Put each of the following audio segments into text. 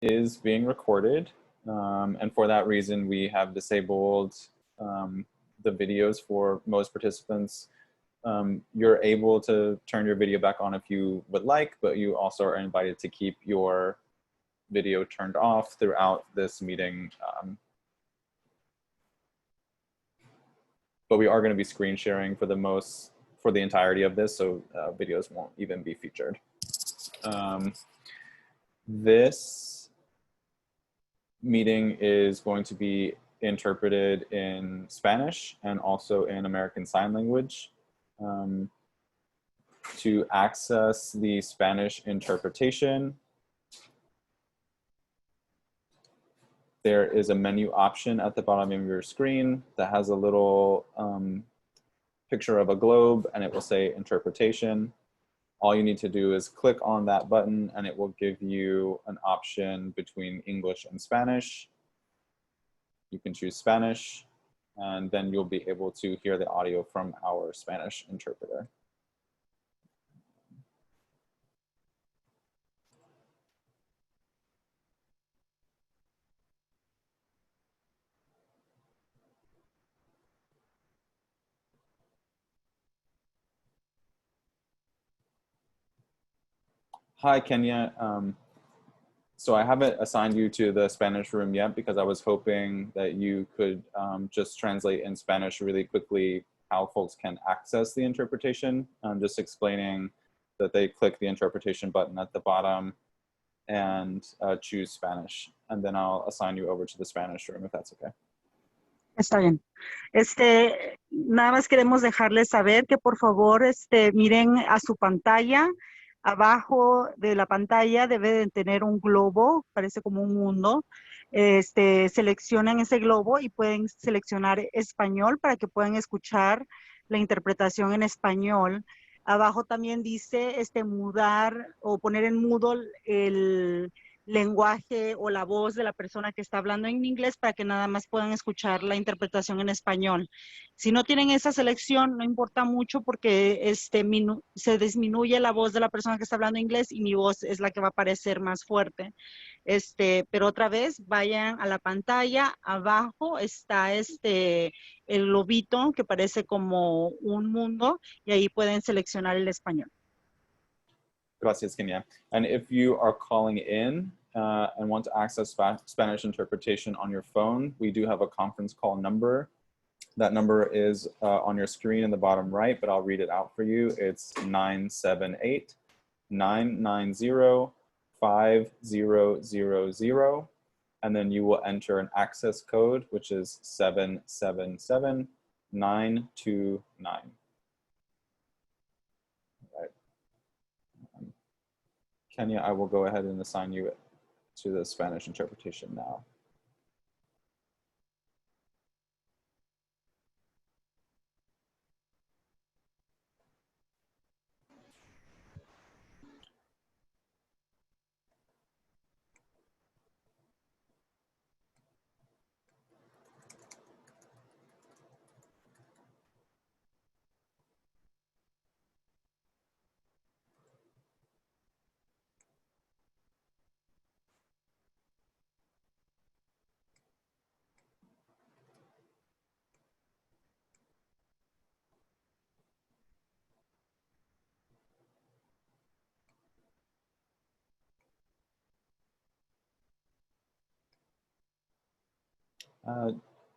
is being recorded, and for that reason, we have disabled the videos for most participants. You're able to turn your video back on if you would like, but you also are invited to keep your video turned off throughout this meeting. But we are going to be screen sharing for the entirety of this, so videos won't even be featured. This meeting is going to be interpreted in Spanish and also in American Sign Language. To access the Spanish interpretation, there is a menu option at the bottom of your screen that has a little picture of a globe, and it will say interpretation. All you need to do is click on that button and it will give you an option between English and Spanish. You can choose Spanish, and then you'll be able to hear the audio from our Spanish interpreter. Hi, Kenya. So I haven't assigned you to the Spanish room yet because I was hoping that you could just translate in Spanish really quickly how folks can access the interpretation. Just explaining that they click the interpretation button at the bottom and choose Spanish. And then I'll assign you over to the Spanish room if that's okay. Está bien. Nada más queremos dejarles saber que por favor miren a su pantalla. Abajo de la pantalla debe de tener un globo, parece como un mundo. Seleccionan ese globo y pueden seleccionar español para que puedan escuchar la interpretación en español. Abajo también dice mudar o poner en mudo el lenguaje o la voz de la persona que está hablando en inglés para que nada más puedan escuchar la interpretación en español. Si no tienen esa selección, no importa mucho porque se disminuye la voz de la persona que está hablando inglés y mi voz es la que va a aparecer más fuerte. Pero otra vez, vayan a la pantalla, abajo está el globito que parece como un mundo y ahí pueden seleccionar el español. Gracias, Kenya. And if you are calling in and want to access Spanish interpretation on your phone, we do have a conference call number. That number is on your screen in the bottom right, but I'll read it out for you. It's 978-990-5000. And then you will enter an access code, which is 777929. Kenya, I will go ahead and assign you to the Spanish interpretation now.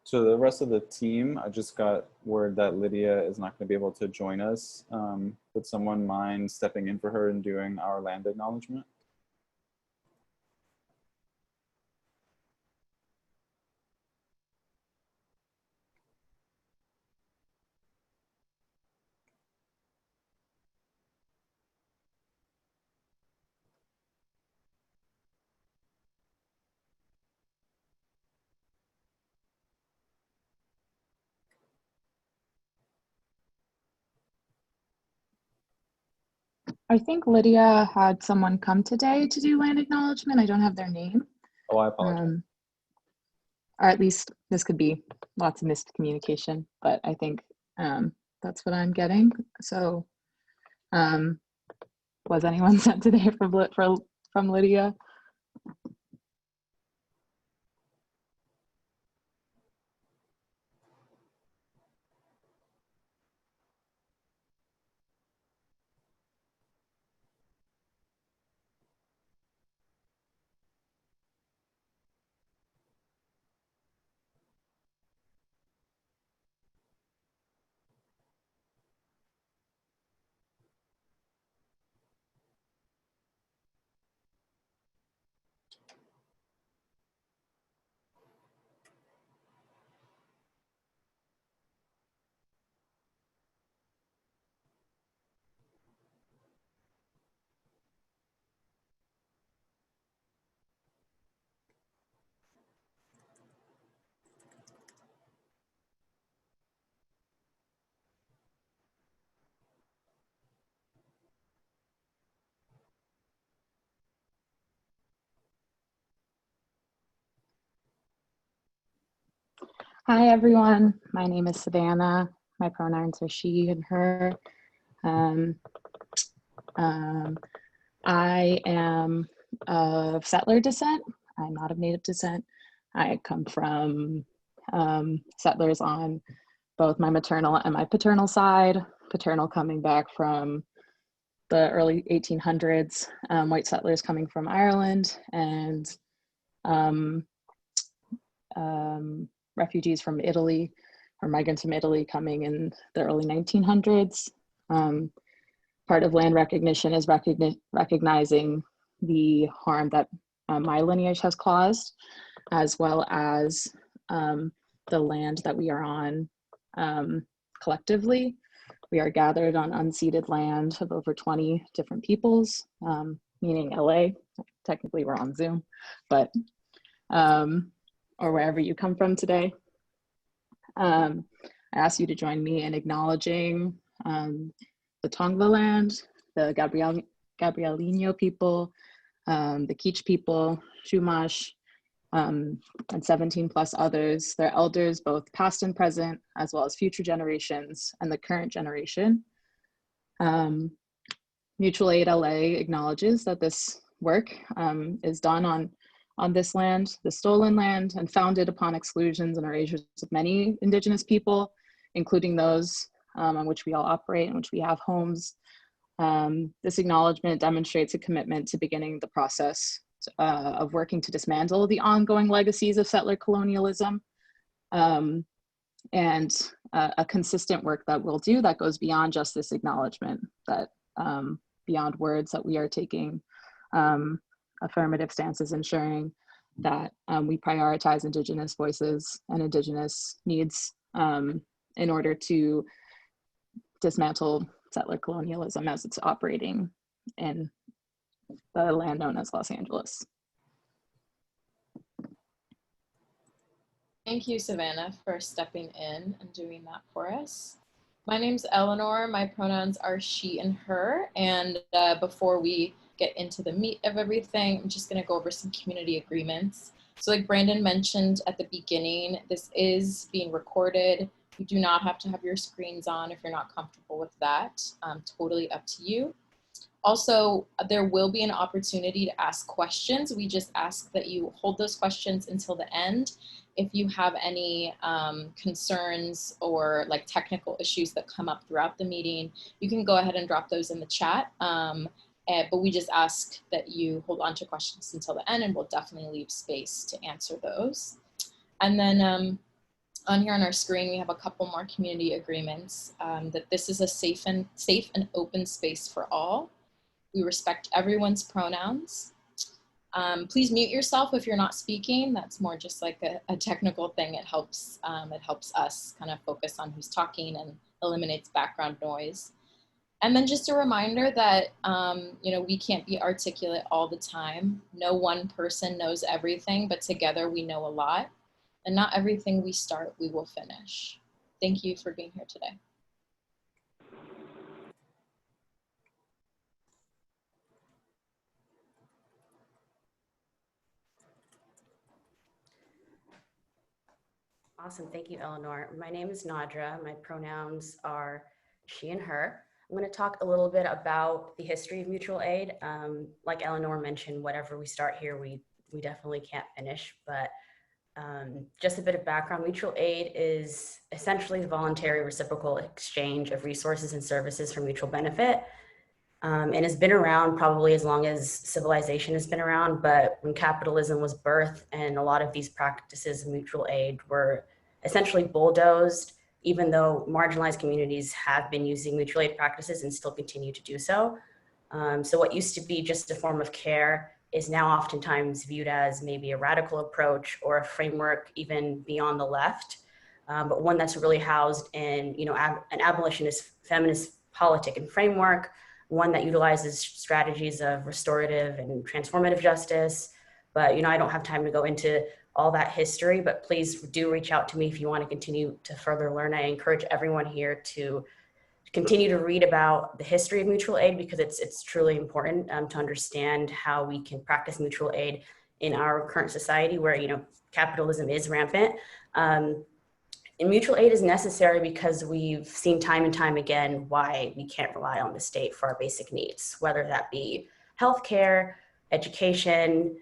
To the rest of the team, I just got word that Lydia is not going to be able to join us. Would someone mind stepping in for her and doing our land acknowledgement? I think Lydia had someone come today to do land acknowledgement. I don't have their name. Oh, I apologize. Or at least this could be lots of missed communication, but I think that's what I'm getting. So was anyone sent today from Lydia? Hi, everyone. My name is Savannah. My pronouns are she and her. Um, I am of settler descent. I'm not of Native descent. I come from settlers on both my maternal and my paternal side. Paternal coming back from the early 1800s, white settlers coming from Ireland, and refugees from Italy or migrants from Italy coming in the early 1900s. Part of land recognition is recognizing the harm that my lineage has caused, as well as the land that we are on collectively. We are gathered on unceded land of over 20 different peoples, meaning LA. Technically, we're on Zoom, but or wherever you come from today. I ask you to join me in acknowledging the Tongva land, the Gabrielino people, the Kizh people, Chumash, and 17 plus others, their elders, both past and present, as well as future generations and the current generation. Mutual Aid LA acknowledges that this work is done on this land, the stolen land, and founded upon exclusions and erasures of many Indigenous people, including those on which we all operate and which we have homes. This acknowledgement demonstrates a commitment to beginning the process of working to dismantle the ongoing legacies of settler colonialism, and a consistent work that we'll do that goes beyond just this acknowledgement, that beyond words, that we are taking affirmative stances ensuring that we prioritize Indigenous voices and Indigenous needs in order to dismantle settler colonialism as it's operating in the land known as Los Angeles. Thank you, Savannah, for stepping in and doing that for us. My name's Eleanor. My pronouns are she and her. And before we get into the meat of everything, I'm just going to go over some community agreements. So like Brandon mentioned at the beginning, this is being recorded. You do not have to have your screens on if you're not comfortable with that. Totally up to you. Also, there will be an opportunity to ask questions. We just ask that you hold those questions until the end. If you have any concerns or like technical issues that come up throughout the meeting, you can go ahead and drop those in the chat. But we just ask that you hold on to questions until the end, and we'll definitely leave space to answer those. And then on here on our screen, we have a couple more community agreements, that this is a safe and open space for all. We respect everyone's pronouns. Please mute yourself if you're not speaking. That's more just like a technical thing. It helps us kind of focus on who's talking and eliminates background noise. And then just a reminder that you know, we can't be articulate all the time. No one person knows everything, but together we know a lot. And not everything we start, we will finish. Thank you for being here today. Awesome, thank you, Eleanor. My name is Nadra. My pronouns are she and her. I'm going to talk a little bit about the history of mutual aid. Like Eleanor mentioned, whatever we start here, we definitely can't finish, but just a bit of background. Mutual aid is essentially the voluntary reciprocal exchange of resources and services for mutual benefit, and has been around probably as long as civilization has been around. But when capitalism was birthed and a lot of these practices of mutual aid were essentially bulldozed, even though marginalized communities have been using mutual aid practices and still continue to do so. So what used to be just a form of care is now oftentimes viewed as maybe a radical approach or a framework even beyond the left, but one that's really housed in, you know, an abolitionist feminist politic and framework, one that utilizes strategies of restorative and transformative justice. But, you know, I don't have time to go into all that history, but please do reach out to me if you want to continue to further learn. I encourage everyone here to continue to read about the history of mutual aid, because it's truly important to understand how we can practice mutual aid in our current society where, you know, capitalism is rampant. And mutual aid is necessary because we've seen time and time again why we can't rely on the state for our basic needs, whether that be healthcare, education,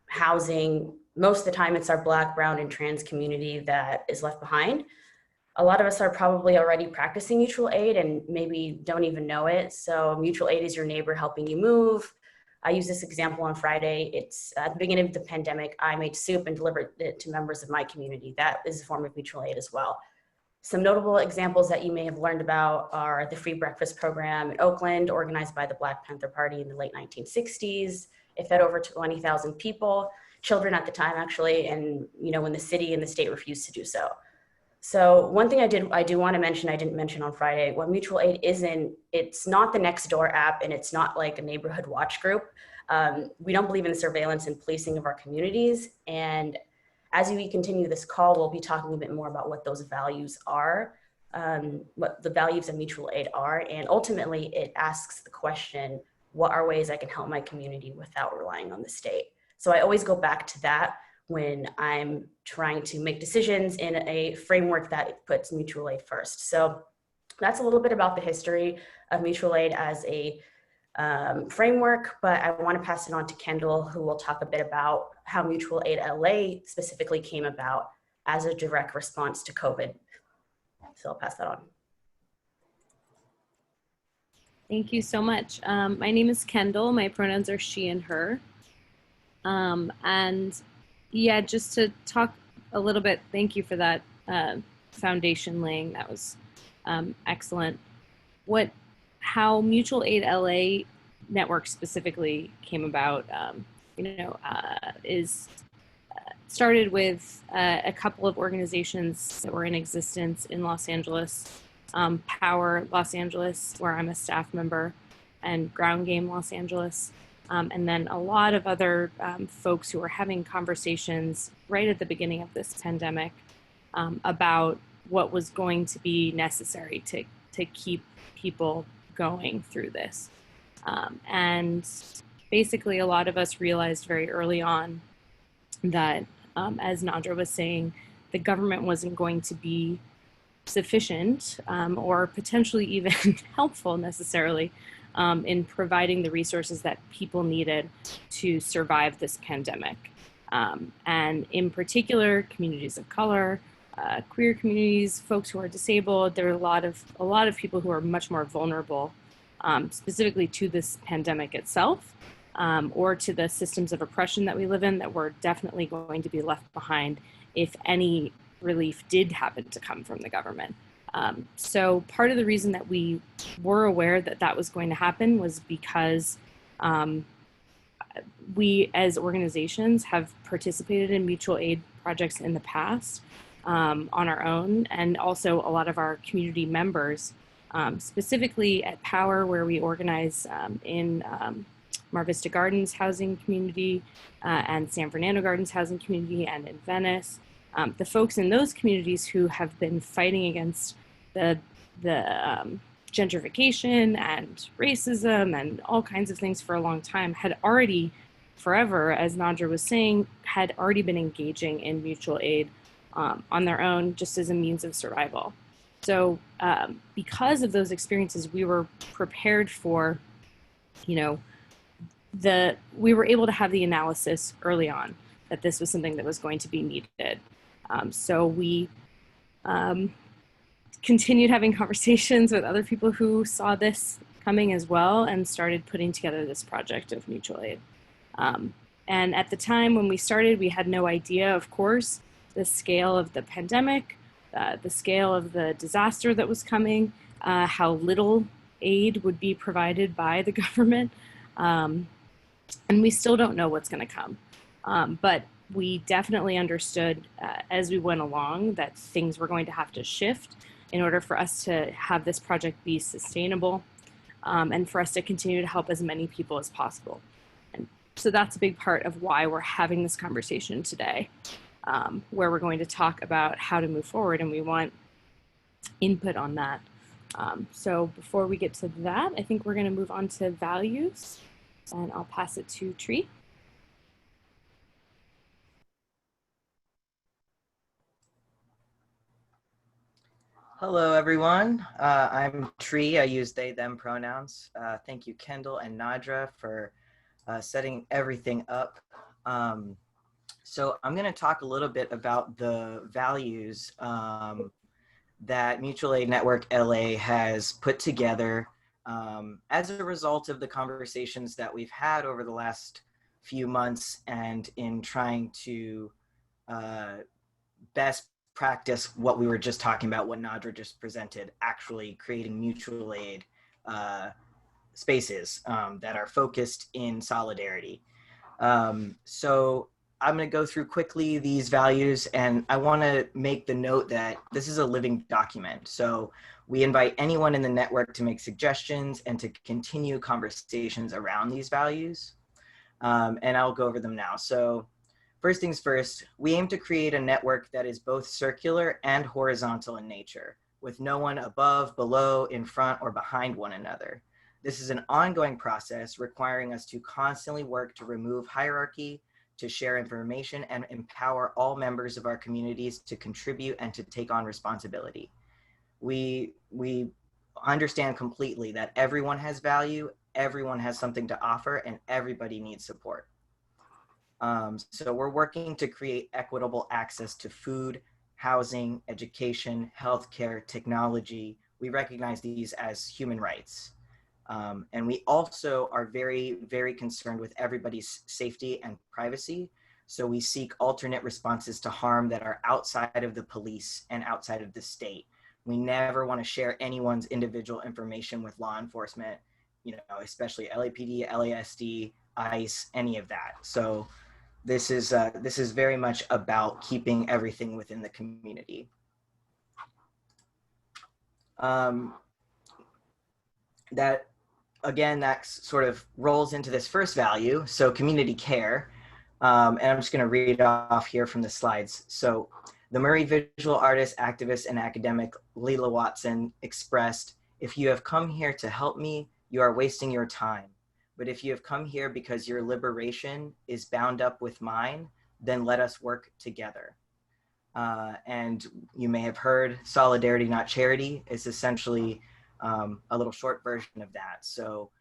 housing. Most of the time it's our Black, brown, and trans community that is left behind. A lot of us are probably already practicing mutual aid and maybe don't even know it. So mutual aid is your neighbor helping you move. I use this example on Friday. It's at the beginning of the pandemic, I made soup and delivered it to members of my community. That is a form of mutual aid as well. Some notable examples that you may have learned about are the free breakfast program in Oakland, organized by the Black Panther Party in the late 1960s. It fed over 20,000 people, children at the time actually, and when the city and the state refused to do so. So one thing I do want to mention, I didn't mention on Friday, what mutual aid isn't, it's not the Nextdoor app and it's not like a neighborhood watch group. We don't believe in the surveillance and policing of our communities. And as we continue this call, we'll be talking a bit more about what those values are, what the values of mutual aid are. And ultimately it asks the question, what are ways I can help my community without relying on the state? So I always go back to that when I'm trying to make decisions in a framework that puts mutual aid first. So that's a little bit about the history of mutual aid as a framework, but I want to pass it on to Kendall, who will talk a bit about how Mutual Aid LA specifically came about as a direct response to COVID. So I'll pass that on. Thank you so much. My name is Kendall. My pronouns are she and her. And yeah, just to talk a little bit, thank you for that foundation laying. That was excellent. How Mutual Aid LA network specifically came about, is started with a couple of organizations that were in existence in Los Angeles, Power Los Angeles, where I'm a staff member, and Ground Game Los Angeles. And then a lot of other folks who were having conversations right at the beginning of this pandemic about what was going to be necessary to keep people going through this. And basically a lot of us realized very early on that, as Nadra was saying, the government wasn't going to be sufficient or potentially even helpful necessarily in providing the resources that people needed to survive this pandemic. And in particular, communities of color, queer communities, folks who are disabled, there are a lot of people who are much more vulnerable, specifically to this pandemic itself, or to the systems of oppression that we live in, that were definitely going to be left behind if any relief did happen to come from the government. So part of the reason that we were aware that that was going to happen was because we as organizations have participated in mutual aid projects in the past on our own, and also a lot of our community members, specifically at Power, where we organize in Mar Vista Gardens housing community and San Fernando Gardens housing community, and in Venice. The folks in those communities who have been fighting against the gentrification and racism and all kinds of things for a long time had already, forever, as Nadra was saying, had already been engaging in mutual aid on their own, just as a means of survival. So because of those experiences, we were prepared for, we were able to have the analysis early on that this was something that was going to be needed. So we continued having conversations with other people who saw this coming as well, and started putting together this project of mutual aid. And at the time when we started, we had no idea, of course, the scale of the pandemic, the scale of the disaster that was coming, how little aid would be provided by the government. And we still don't know what's going to come. But we definitely understood as we went along that things were going to have to shift in order for us to have this project be sustainable, and for us to continue to help as many people as possible. And so that's a big part of why we're having this conversation today, where we're going to talk about how to move forward, and we want input on that. So before we get to that, I think we're going to move on to values, and I'll pass it to Tree. Hello, everyone. I'm Tree. I use they, them pronouns. Thank you, Kendall and Nadra, for setting everything up. So I'm going to talk a little bit about the values that Mutual Aid Network LA has put together as a result of the conversations that we've had over the last few months and in trying to best practice what we were just talking about, what Nadra just presented, actually creating mutual aid spaces that are focused in solidarity. So I'm going to go through quickly these values, and I want to make the note that this is a living document. So we invite anyone in the network to make suggestions and to continue conversations around these values. And I'll go over them now. So first things first, we aim to create a network that is both circular and horizontal in nature, with no one above, below, in front, or behind one another. This is an ongoing process requiring us to constantly work to remove hierarchy, to share information, and empower all members of our communities to contribute and to take on responsibility. We understand completely that everyone has value, everyone has something to offer, and everybody needs support. So we're working to create equitable access to food, housing, education, healthcare, technology. We recognize these as human rights. And we also are very, very concerned with everybody's safety and privacy. So we seek alternate responses to harm that are outside of the police and outside of the state. We never want to share anyone's individual information with law enforcement, you know, especially LAPD, LASD, ICE, any of that. So this is very much about keeping everything within the community. That sort of rolls into this first value. So community care. And I'm just going to read off here from the slides. So the Murray visual artist, activist, and academic Leela Watson expressed, "If you have come here to help me, you are wasting your time. But if you have come here because your liberation is bound up with mine, then let us work together." And you may have heard solidarity, not charity is essentially a little short version of that. So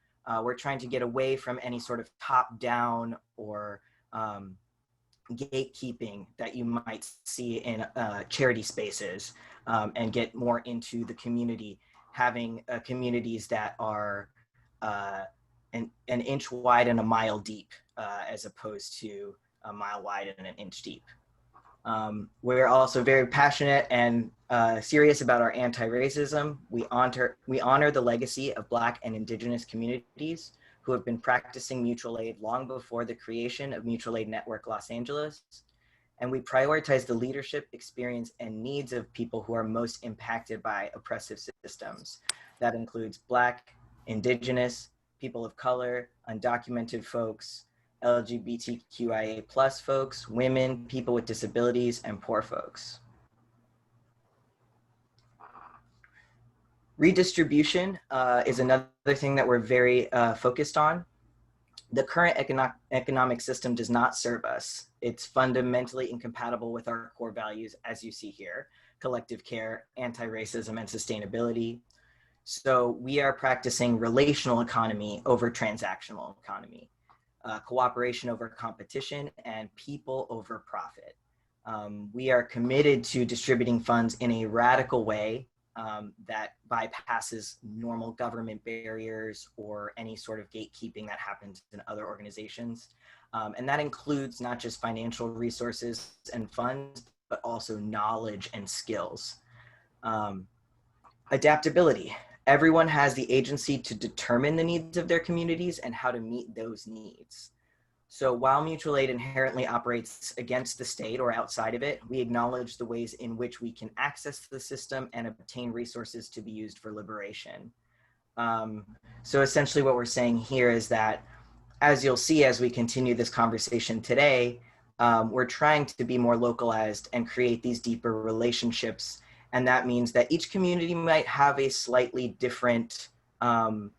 we're trying to get away from any sort of top-down or gatekeeping that you might see in charity spaces and get more into the community, having communities that are an inch wide and a mile deep as opposed to a mile wide and an inch deep. We're also very passionate and serious about our anti-racism. We honor the legacy of Black and Indigenous communities who have been practicing mutual aid long before the creation of Mutual Aid Network Los Angeles. And we prioritize the leadership, experience, and needs of people who are most impacted by oppressive systems. That includes Black, Indigenous, people of color, undocumented folks, LGBTQIA+ folks, women, people with disabilities, and poor folks. Redistribution is another thing that we're very focused on. The current economic system does not serve us. It's fundamentally incompatible with our core values, as you see here: collective care, anti-racism, and sustainability. So we are practicing relational economy over transactional economy, cooperation over competition, and people over profit. We are committed to distributing funds in a radical way that bypasses normal government barriers or any sort of gatekeeping that happens in other organizations. And that includes not just financial resources and funds, but also knowledge and skills. Adaptability. Everyone has the agency to determine the needs of their communities and how to meet those needs. So while mutual aid inherently operates against the state or outside of it, we acknowledge the ways in which we can access the system and obtain resources to be used for liberation. So essentially what we're saying here is that, as you'll see as we continue this conversation today, we're trying to be more localized and create these deeper relationships. And that means that each community might have a slightly different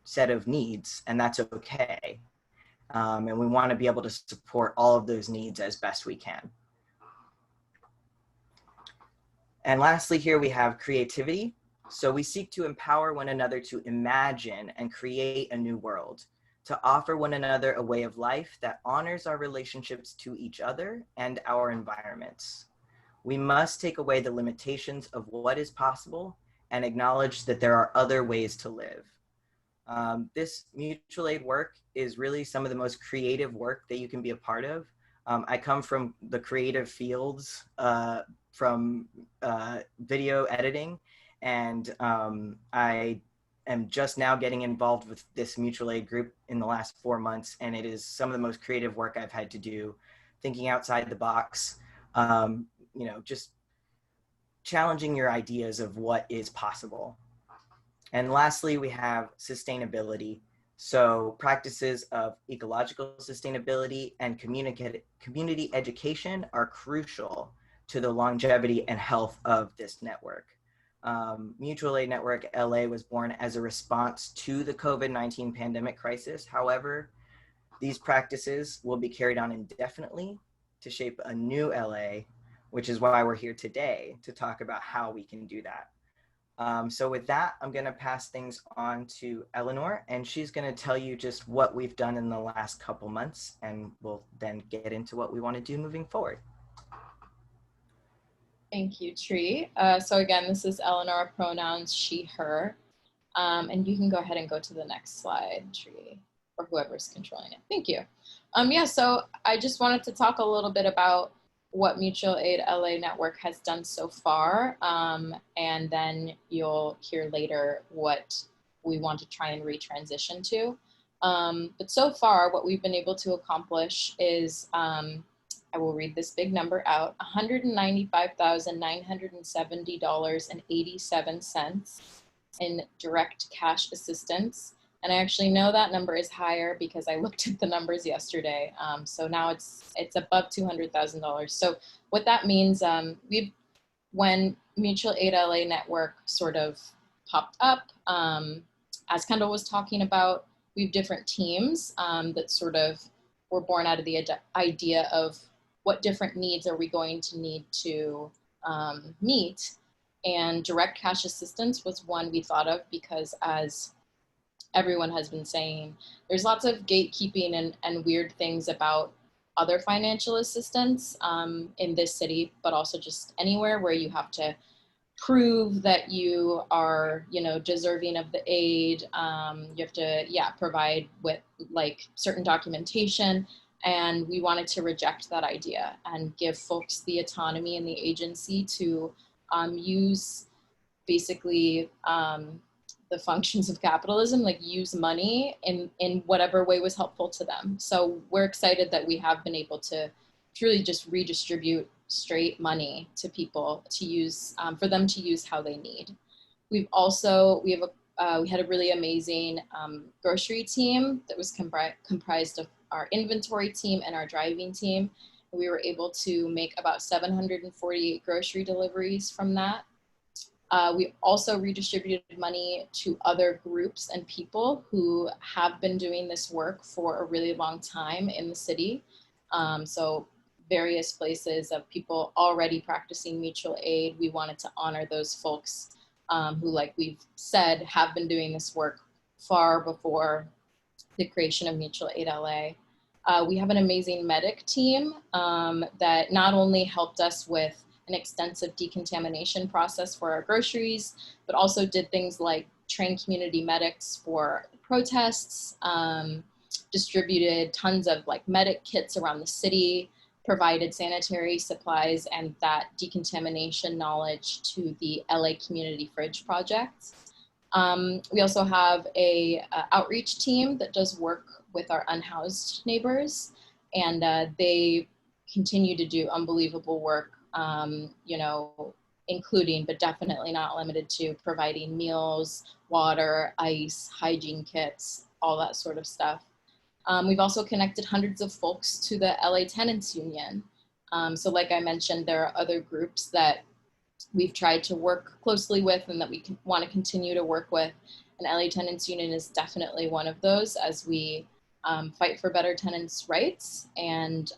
set of needs, and that's okay. And we want to be able to support all of those needs as best we can. And lastly, here we have creativity. So we seek to empower one another to imagine and create a new world, to offer one another a way of life that honors our relationships to each other and our environments. We must take away the limitations of what is possible and acknowledge that there are other ways to live. This mutual aid work is really some of the most creative work that you can be a part of. I come from the creative fields, from video editing, and I am just now getting involved with this mutual aid group in the last 4 months, and it is some of the most creative work I've had to do, thinking outside the box, you know, just challenging your ideas of what is possible. And lastly, we have sustainability. So practices of ecological sustainability and community education are crucial to the longevity and health of this network. Mutual Aid Network LA was born as a response to the COVID-19 pandemic crisis. However, these practices will be carried on indefinitely to shape a new LA, which is why we're here today to talk about how we can do that. So with that, I'm going to pass things on to Eleanor, and she's going to tell you just what we've done in the last couple months, and we'll then get into what we want to do moving forward. Thank you, Tree. So again, this is Eleanor, pronouns she, her. And you can go ahead and go to the next slide, Tree, or whoever's controlling it. Thank you. Yeah, so I just wanted to talk a little bit about what Mutual Aid LA Network has done so far, and then you'll hear later what we want to try and retransition to. But so far, what we've been able to accomplish is, I will read this big number out, $195,970.87 in direct cash assistance. And I actually know that number is higher because I looked at the numbers yesterday. So now it's above $200,000. So what that means, when Mutual Aid LA Network sort of popped up, as Kendall was talking about, we have different teams that sort of were born out of the idea of what different needs are we going to need to meet. And direct cash assistance was one we thought of because, as everyone has been saying, there's lots of gatekeeping and weird things about other financial assistance in this city, but also just anywhere where you have to prove that you are, you know, deserving of the aid. You have to, provide with like certain documentation. And we wanted to reject that idea and give folks the autonomy and the agency to use basically the functions of capitalism, like use money in whatever way was helpful to them. So we're excited that we have been able to truly just redistribute straight money to people to use, for them to use how they need. We had a really amazing grocery team that was comprised of our inventory team and our driving team. We were able to make about 748 grocery deliveries from that. We also redistributed money to other groups and people who have been doing this work for a really long time in the city. So various places of people already practicing mutual aid. We wanted to honor those folks who, like we've said, have been doing this work far before the creation of Mutual Aid LA. We have an amazing medic team that not only helped us with an extensive decontamination process for our groceries, but also did things like train community medics for protests, distributed tons of like medic kits around the city, provided sanitary supplies and that decontamination knowledge to the LA Community Fridge Project. We also have a outreach team that does work with our unhoused neighbors, and they continue to do unbelievable work, you know, including, but definitely not limited to, providing meals, water, ice, hygiene kits, all that sort of stuff. We've also connected hundreds of folks to the LA Tenants Union. So like I mentioned, there are other groups that we've tried to work closely with and that we want to continue to work with. And LA Tenants Union is definitely one of those as we fight for better tenants' rights and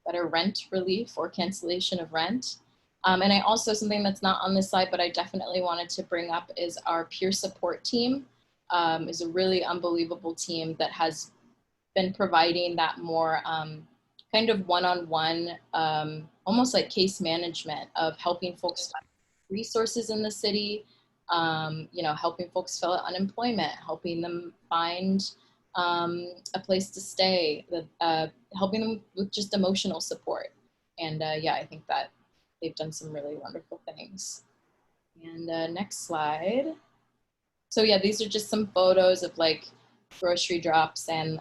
better rent relief or cancellation of rent. And I also, something that's not on this slide, but I definitely wanted to bring up is our peer support team is a really unbelievable team that has been providing that more kind of one-on-one, almost like case management of helping folks find resources in the city, you know, helping folks fill out unemployment, helping them find a place to stay, helping them with just emotional support. And yeah, I think that they've done some really wonderful things. And next slide. So yeah, these are just some photos of like grocery drops and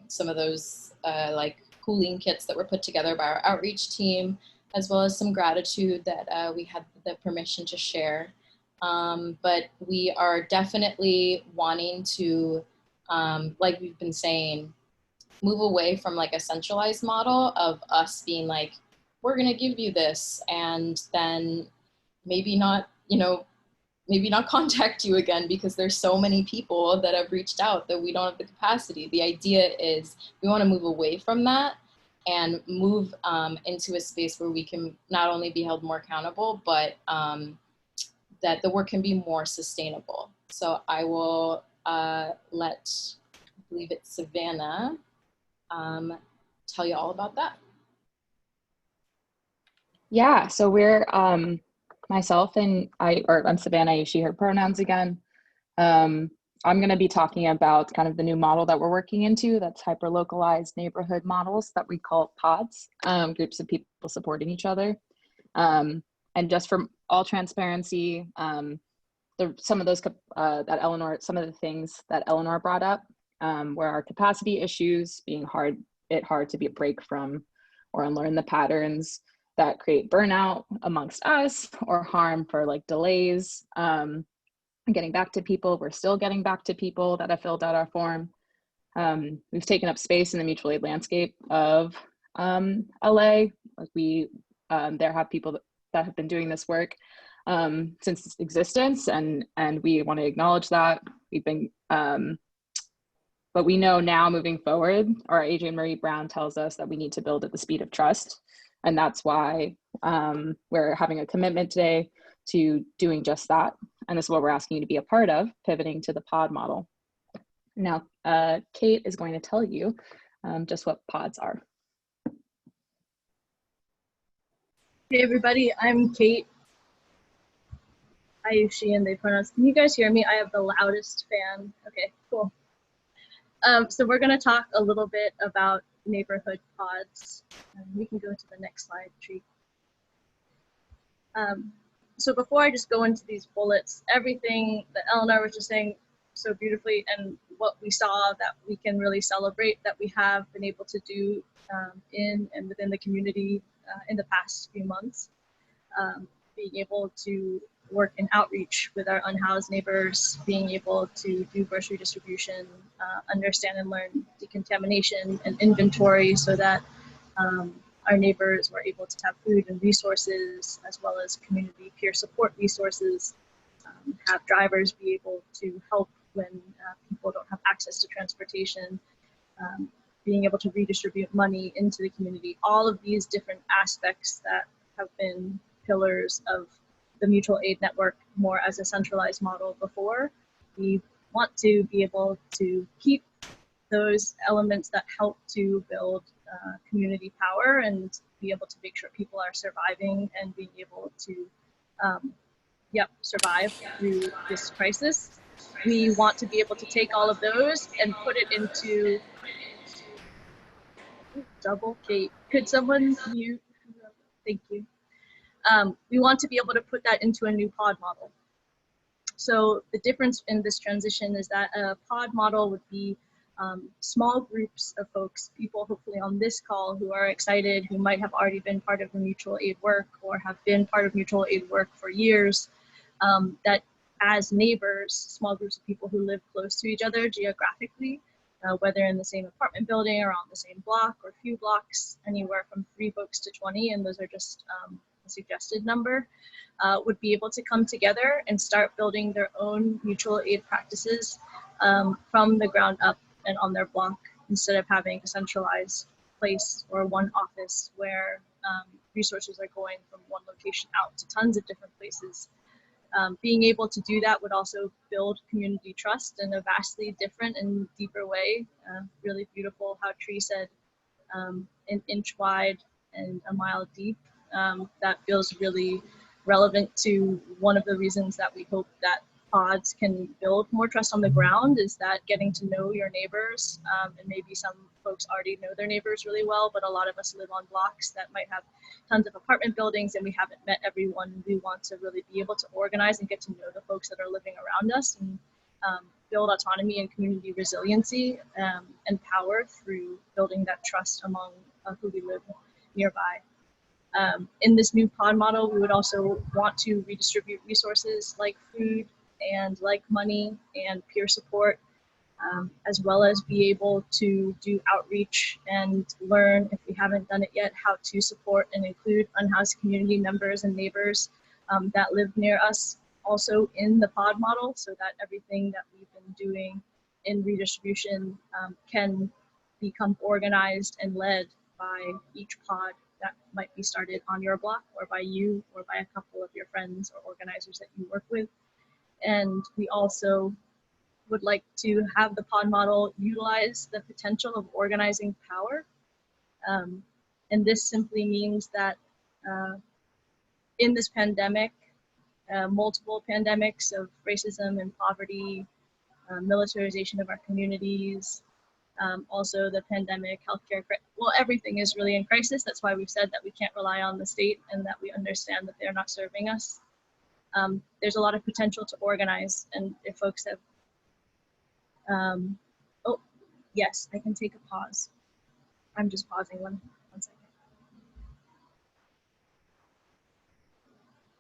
some of those like cooling kits that were put together by our outreach team, as well as some gratitude that we had the permission to share. But we are definitely wanting to, like we've been saying, move away from like a centralized model of us being like, we're gonna give you this and then maybe not, you know, maybe not contact you again because there's so many people that have reached out that we don't have the capacity. The idea is we want to move away from that and move into a space where we can not only be held more accountable, but that the work can be more sustainable. So I will let, I believe it's Savannah, tell you all about that. Yeah, so we're myself and I'm Savannah, she, her pronouns again. I'm going to be talking about kind of the new model that we're working into, that's hyper-localized neighborhood models that we call pods, groups of people supporting each other. And just for all transparency, some of those that Eleanor, some of the things that Eleanor brought up were our capacity issues, being hard to be a break from or unlearn the patterns that create burnout amongst us or harm for like delays, getting back to people. We're still getting back to people that have filled out our form. We've taken up space in the mutual aid landscape of LA. We there have people that have been doing this work since its existence, and we want to acknowledge that. We've been, but we know now moving forward, or Adrienne Marie Brown tells us that we need to build at the speed of trust. And that's why we're having a commitment today to doing just that. And this is what we're asking you to be a part of, pivoting to the pod model. Now, Kate is going to tell you just what pods are. Hey everybody, I'm Kate. I use she and they pronouns. Can you guys hear me? I have the loudest fan. Okay, cool. So we're gonna talk a little bit about neighborhood pods. We can go to the next slide, Tree. So before I just go into these bullets, everything that Eleanor was just saying so beautifully and what we saw that we can really celebrate that we have been able to do in and within the community in the past few months. Being able to work in outreach with our unhoused neighbors, being able to do grocery distribution, understand and learn decontamination and inventory so that our neighbors were able to have food and resources, as well as community peer support resources, have drivers be able to help when people don't have access to transportation, being able to redistribute money into the community, all of these different aspects that have been pillars of the mutual aid network more as a centralized model before. We want to be able to keep those elements that help to build community power and be able to make sure people are surviving and being able to survive through this crisis. We want to be able to take all of those and put it into double Kate. Could someone mute? Thank you. We want to be able to put that into a new pod model. So the difference in this transition is that a pod model would be small groups of folks, people hopefully on this call who are excited, who might have already been part of the mutual aid work or have been part of mutual aid work for years, that as neighbors, small groups of people who live close to each other geographically, whether in the same apartment building or on the same block or few blocks, anywhere from 3 folks to 20, and those are just a suggested number, would be able to come together and start building their own mutual aid practices from the ground up and on their block, instead of having a centralized place or one office where resources are going from one location out to tons of different places. Being able to do that would also build community trust in a vastly different and deeper way. Really beautiful how Tree said, an inch wide and a mile deep. That feels really relevant to one of the reasons that we hope that pods can build more trust on the ground, is that getting to know your neighbors, and maybe some folks already know their neighbors really well, but a lot of us live on blocks that might have tons of apartment buildings and we haven't met everyone. We want to really be able to organize and get to know the folks that are living around us, and build autonomy and community resiliency and power through building that trust among who we live nearby. In this new pod model, we would also want to redistribute resources like food and like money and peer support, as well as be able to do outreach and learn, if we haven't done it yet, how to support and include unhoused community members and neighbors that live near us also in the pod model, so that everything that we've been doing in redistribution can become organized and led by each pod that might be started on your block or by you or by a couple of your friends or organizers that you work with. And we also would like to have the pod model utilize the potential of organizing power. And this simply means that in this pandemic, multiple pandemics of racism and poverty, militarization of our communities, also the pandemic, healthcare, well, everything is really in crisis. That's why we've said that we can't rely on the state and that we understand that they're not serving us. There's a lot of potential to organize, and if folks have, oh, yes, I can take a pause. I'm just pausing one second.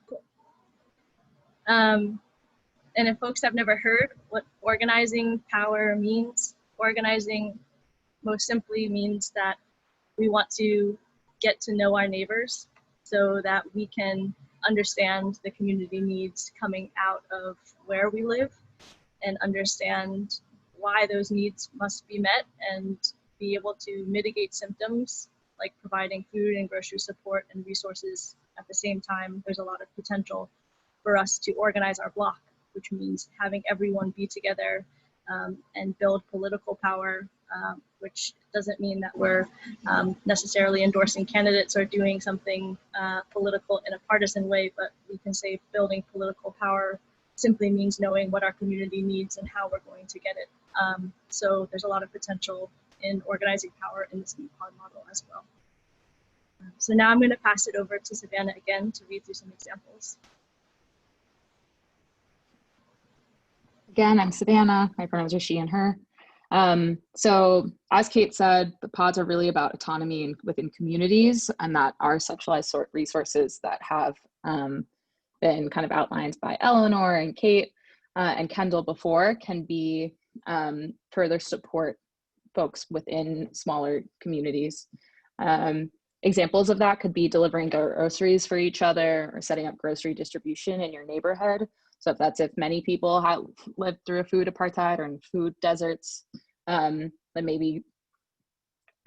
Cool. And if folks have never heard what organizing power means, organizing most simply means that we want to get to know our neighbors so that we can understand the community needs coming out of where we live and understand why those needs must be met and be able to mitigate symptoms like providing food and grocery support and resources at the same time. There's a lot of potential for us to organize our block, which means having everyone be together and build political power, which doesn't mean that we're necessarily endorsing candidates or doing something political in a partisan way, but we can say building political power simply means knowing what our community needs and how we're going to get it. So there's a lot of potential in organizing power in this new pod model as well. So now I'm going to pass it over to Savannah again to read through some examples. Again, I'm Savannah. My pronouns are she and her. So as Kate said, the pods are really about autonomy within communities, and that our centralized resources that have been kind of outlined by Eleanor and Kate and Kendall before can be further support folks within smaller communities. Examples of that could be delivering groceries for each other or setting up grocery distribution in your neighborhood. So if many people have lived through a food apartheid or in food deserts, then maybe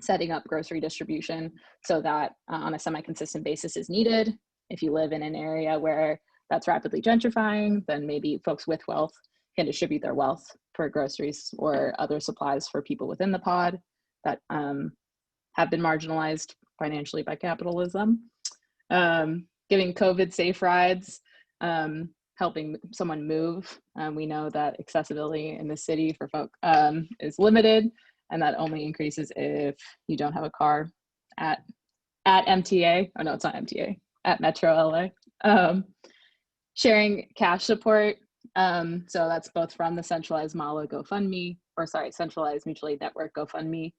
setting up grocery distribution so that on a semi-consistent basis is needed. If you live in an area where that's rapidly gentrifying, then maybe folks with wealth can distribute their wealth for groceries or other supplies for people within the pod that have been marginalized financially by capitalism. Giving COVID safe rides, helping someone move. We know that accessibility in the city for folk is limited, and that only increases if you don't have a car at MTA. Oh no, it's not MTA, at Metro LA. Sharing cash support. So that's both from the centralized Mala GoFundMe, or sorry, centralized mutual aid network GoFundMe,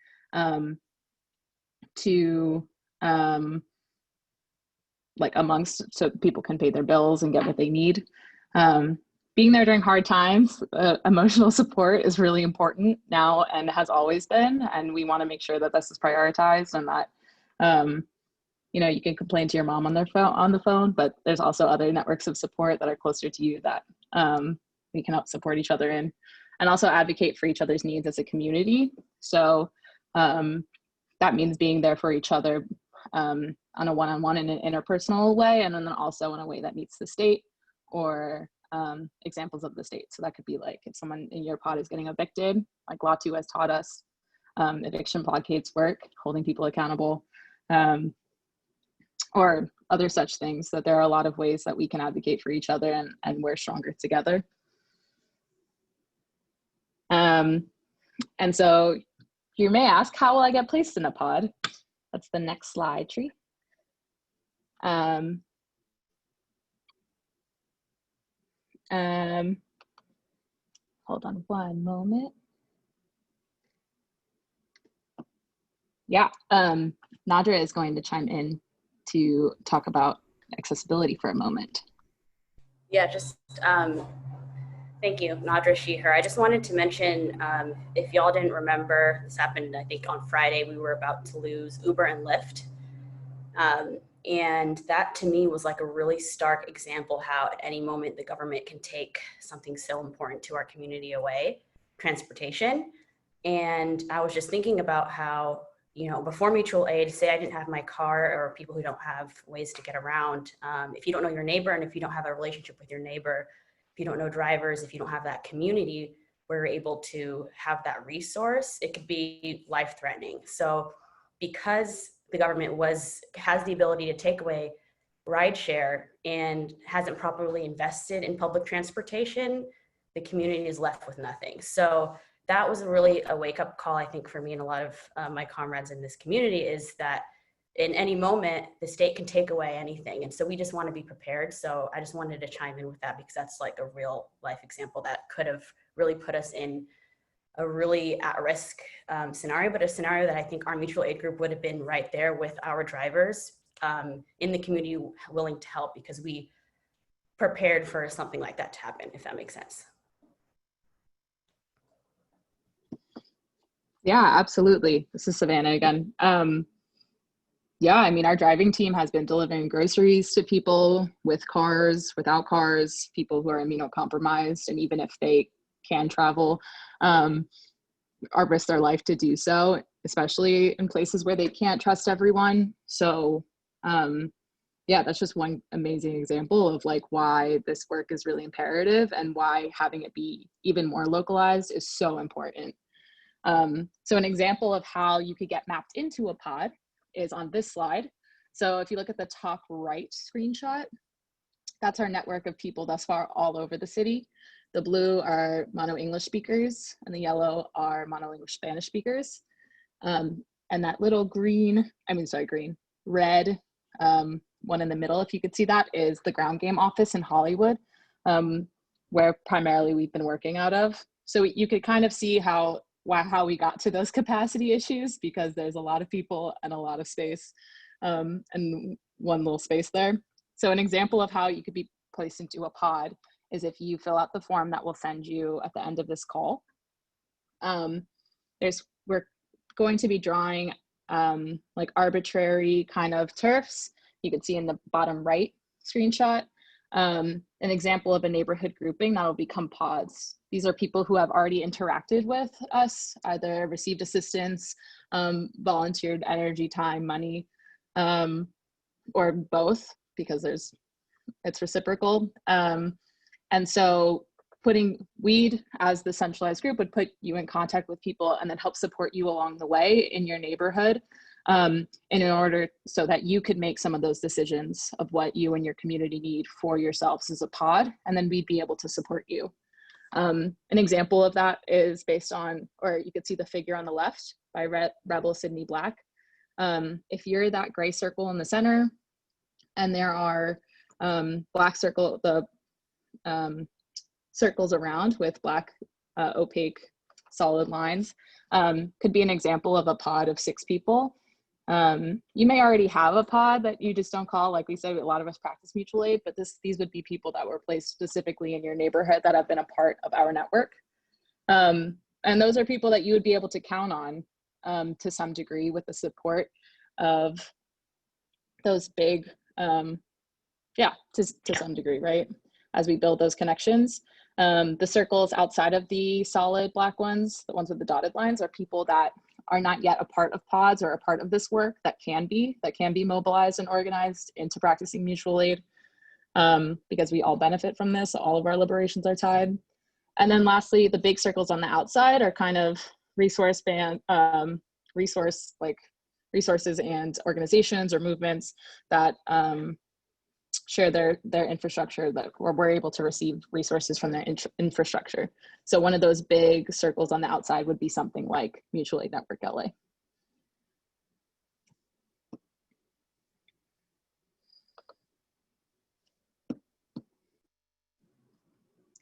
to like amongst, so people can pay their bills and get what they need. Being there during hard times, emotional support is really important now and has always been, and we want to make sure that this is prioritized and that you know, you can complain to your mom on the phone, but there's also other networks of support that are closer to you that we can help support each other in, and also advocate for each other's needs as a community. So that means being there for each other on a one-on-one in an interpersonal way, and then also in a way that meets the state or examples of the state. So that could be like if someone in your pod is getting evicted, like Latu has taught us, eviction blockades work, holding people accountable, or other such things, that there are a lot of ways that we can advocate for each other and we're stronger together. And so you may ask, how will I get placed in a pod? That's the next slide, Tree. Hold on one moment. Yeah, Nadra is going to chime in to talk about accessibility for a moment. Yeah, just thank you, Nadra, she, her. I just wanted to mention, if y'all didn't remember, this happened, I think on Friday, we were about to lose Uber and Lyft. And that to me was like a really stark example how at any moment the government can take something so important to our community away, transportation. And I was just thinking about how, you know, before mutual aid, say I didn't have my car, or people who don't have ways to get around, if you don't know your neighbor, and if you don't have a relationship with your neighbor, if you don't know drivers, if you don't have that community where you're able to have that resource, it could be life-threatening. So because the government has the ability to take away rideshare and hasn't properly invested in public transportation, the community is left with nothing. So that was really a wake-up call, I think, for me and a lot of my comrades in this community, is that in any moment, the state can take away anything. And so we just want to be prepared. So I just wanted to chime in with that, because that's like a real life example that could have really put us in a really at-risk scenario, but a scenario that I think our mutual aid group would have been right there with our drivers in the community, willing to help, because we prepared for something like that to happen, if that makes sense. Yeah, absolutely. This is Savannah again. Yeah, I mean, our driving team has been delivering groceries to people with cars, without cars, people who are immunocompromised, and even if they can travel, or risk their life to do so, especially in places where they can't trust everyone. So yeah, that's just one amazing example of like why this work is really imperative and why having it be even more localized is so important. So an example of how you could get mapped into a pod is on this slide. So if you look at the top right screenshot, that's our network of people thus far all over the city. The blue are mono English speakers and the yellow are mono English Spanish speakers. And that little red one in the middle, if you could see that, is the ground game office in Hollywood, where primarily we've been working out of. So you could kind of see how we got to those capacity issues, because there's a lot of people and a lot of space and one little space there. So an example of how you could be placed into a pod is if you fill out the form that we'll send you at the end of this call. We're going to be drawing like arbitrary kind of turfs. You can see in the bottom right screenshot, an example of a neighborhood grouping that will become pods. These are people who have already interacted with us, either received assistance, volunteered energy, time, money, or both, because it's reciprocal. And so putting WEED as the centralized group would put you in contact with people and then help support you along the way in your neighborhood, and in order so that you could make some of those decisions of what you and your community need for yourselves as a pod, and then we'd be able to support you. An example of that is based on, or you could see the figure on the left by Rebel Sydney Black. If you're that gray circle in the center, and there are black circle, circles around with black opaque solid lines, could be an example of a pod of 6 people. You may already have a pod that you just don't call. Like we said, a lot of us practice mutual aid, but these would be people that were placed specifically in your neighborhood that have been a part of our network. And those are people that you would be able to count on to some degree with the support of those big, to some degree, right? As we build those connections. The circles outside of the solid black ones, the ones with the dotted lines, are people that are not yet a part of pods or a part of this work that can be mobilized and organized into practicing mutual aid, because we all benefit from this. All of our liberations are tied. And then lastly, the big circles on the outside are kind of resources and organizations or movements that share their infrastructure, that where we're able to receive resources from their infrastructure. So one of those big circles on the outside would be something like Mutual Aid Network LA.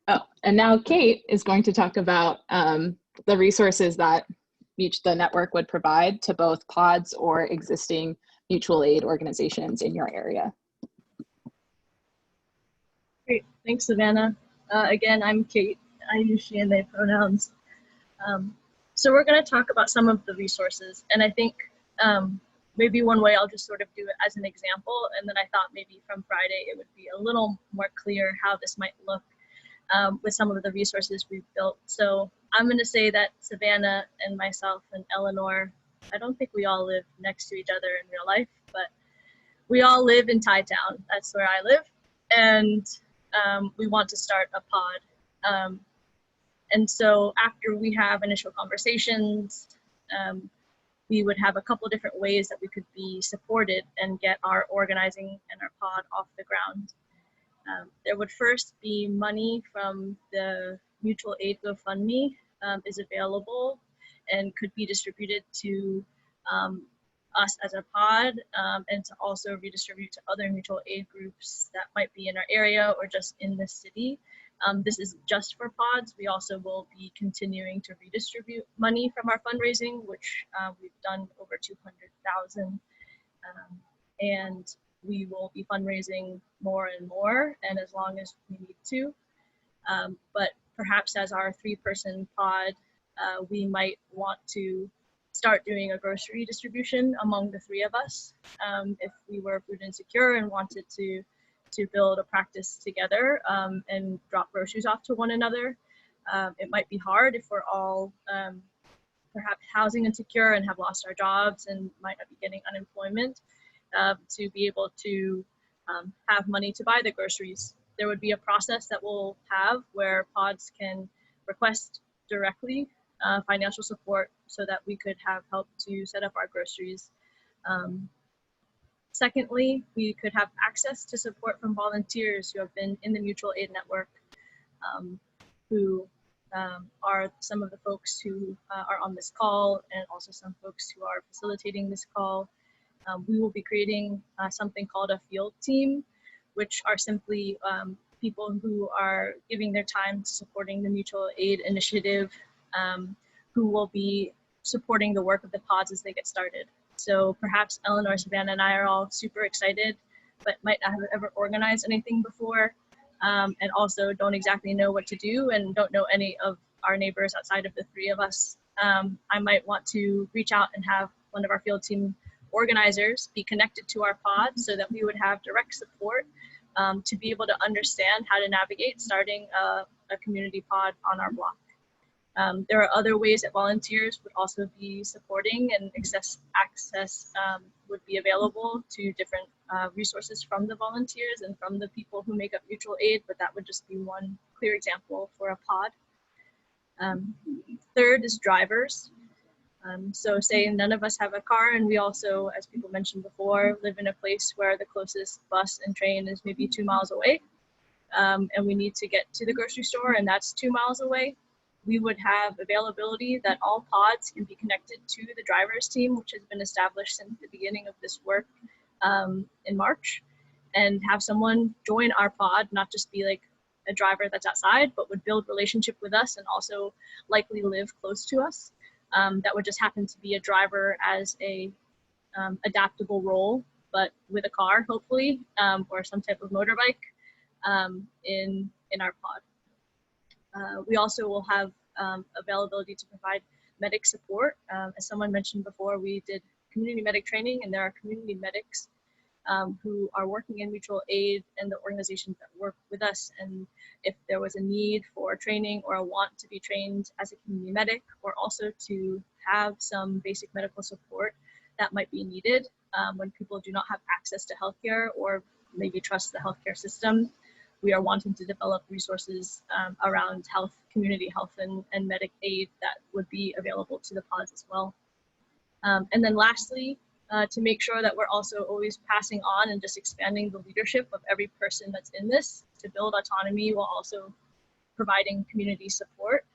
Oh, and now Kate is going to talk about the resources that the network would provide to both pods or existing mutual aid organizations in your area. Great, thanks, Savannah. Again, I'm Kate. I use she and they pronouns. So we're going to talk about some of the resources, and I think maybe one way I'll just sort of do it as an example, and then I thought maybe from Friday it would be a little more clear how this might look with some of the resources we've built. So I'm going to say that Savannah and myself and Eleanor, I don't think we all live next to each other in real life, but we all live in Thai Town. That's where I live. And we want to start a pod. And so after we have initial conversations, we would have a couple different ways that we could be supported and get our organizing and our pod off the ground. There would first be money from the Mutual Aid GoFundMe is available and could be distributed to us as a pod, and to also redistribute to other mutual aid groups that might be in our area or just in the city. This is just for pods. We also will be continuing to redistribute money from our fundraising, which we've done over 200,000, and we will be fundraising more and more, and as long as we need to. But perhaps as our 3-person pod, we might want to start doing a grocery distribution among the 3 of us. If we were food insecure and wanted to build a practice together and drop groceries off to one another, it might be hard if we're all perhaps housing insecure and have lost our jobs and might not be getting unemployment, to be able to have money to buy the groceries. There would be a process that we'll have where pods can request directly financial support so that we could have help to set up our groceries. Secondly, we could have access to support from volunteers who have been in the mutual aid network, who are some of the folks who are on this call, and also some folks who are facilitating this call. We will be creating something called a field team, which are simply people who are giving their time to supporting the mutual aid initiative, who will be supporting the work of the pods as they get started. So perhaps Eleanor, Savannah, and I are all super excited, but might not have ever organized anything before, and also don't exactly know what to do and don't know any of our neighbors outside of the 3 of us. I might want to reach out and have one of our field team organizers be connected to our pod so that we would have direct support to be able to understand how to navigate starting a community pod on our block. There are other ways that volunteers would also be supporting, and access would be available to different resources from the volunteers and from the people who make up mutual aid, but that would just be one clear example for a pod. Third is drivers. So say none of us have a car, and we also, as people mentioned before, live in a place where the closest bus and train is maybe 2 miles away, and we need to get to the grocery store, and that's 2 miles away. We would have availability that all pods can be connected to the drivers team, which has been established since the beginning of this work in March, and have someone join our pod, not just be like a driver that's outside, but would build relationship with us and also likely live close to us. That would just happen to be a driver as a adaptable role, but with a car, hopefully, or some type of motorbike in our pod. We also will have availability to provide medic support. As someone mentioned before, we did community medic training, and there are community medics who are working in mutual aid and the organizations that work with us. And if there was a need for training or a want to be trained as a community medic, or also to have some basic medical support that might be needed when people do not have access to healthcare or maybe trust the healthcare system. We are wanting to develop resources around health, community health, and medic aid that would be available to the pods as well. And then lastly, to make sure that we're also always passing on and just expanding the leadership of every person that's in this to build autonomy while also providing community support.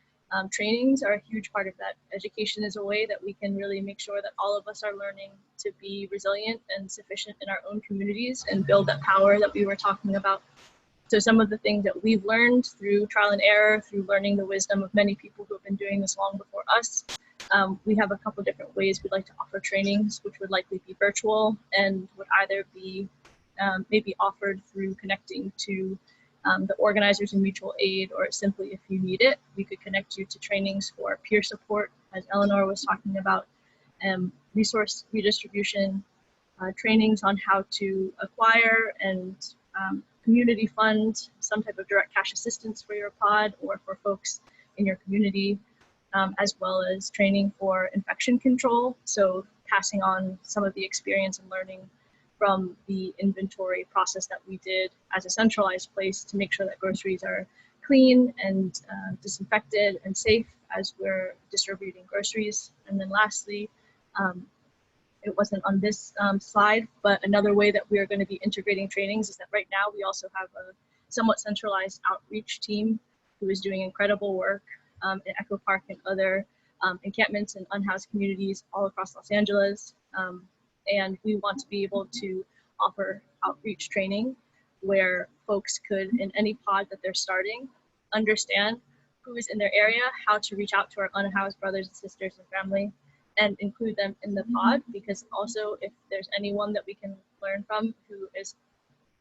Trainings are a huge part of that. Education is a way that we can really make sure that all of us are learning to be resilient and sufficient in our own communities and build that power that we were talking about. So some of the things that we've learned through trial and error, through learning the wisdom of many people who have been doing this long before us, we have a couple different ways we'd like to offer trainings, which would likely be virtual and would either be maybe offered through connecting to the organizers in mutual aid, or simply if you need it, we could connect you to trainings for peer support, as Eleanor was talking about, resource redistribution, trainings on how to acquire and community fund some type of direct cash assistance for your pod or for folks in your community, as well as training for infection control. So passing on some of the experience and learning from the inventory process that we did as a centralized place to make sure that groceries are clean and disinfected and safe as we're distributing groceries. And then lastly, it wasn't on this slide, but another way that we are going to be integrating trainings is that right now we also have a somewhat centralized outreach team who is doing incredible work in Echo Park and other encampments and unhoused communities all across Los Angeles. And we want to be able to offer outreach training where folks could, in any pod that they're starting, understand who is in their area, how to reach out to our unhoused brothers and sisters and family, and include them in the pod, because also if there's anyone that we can learn from who is,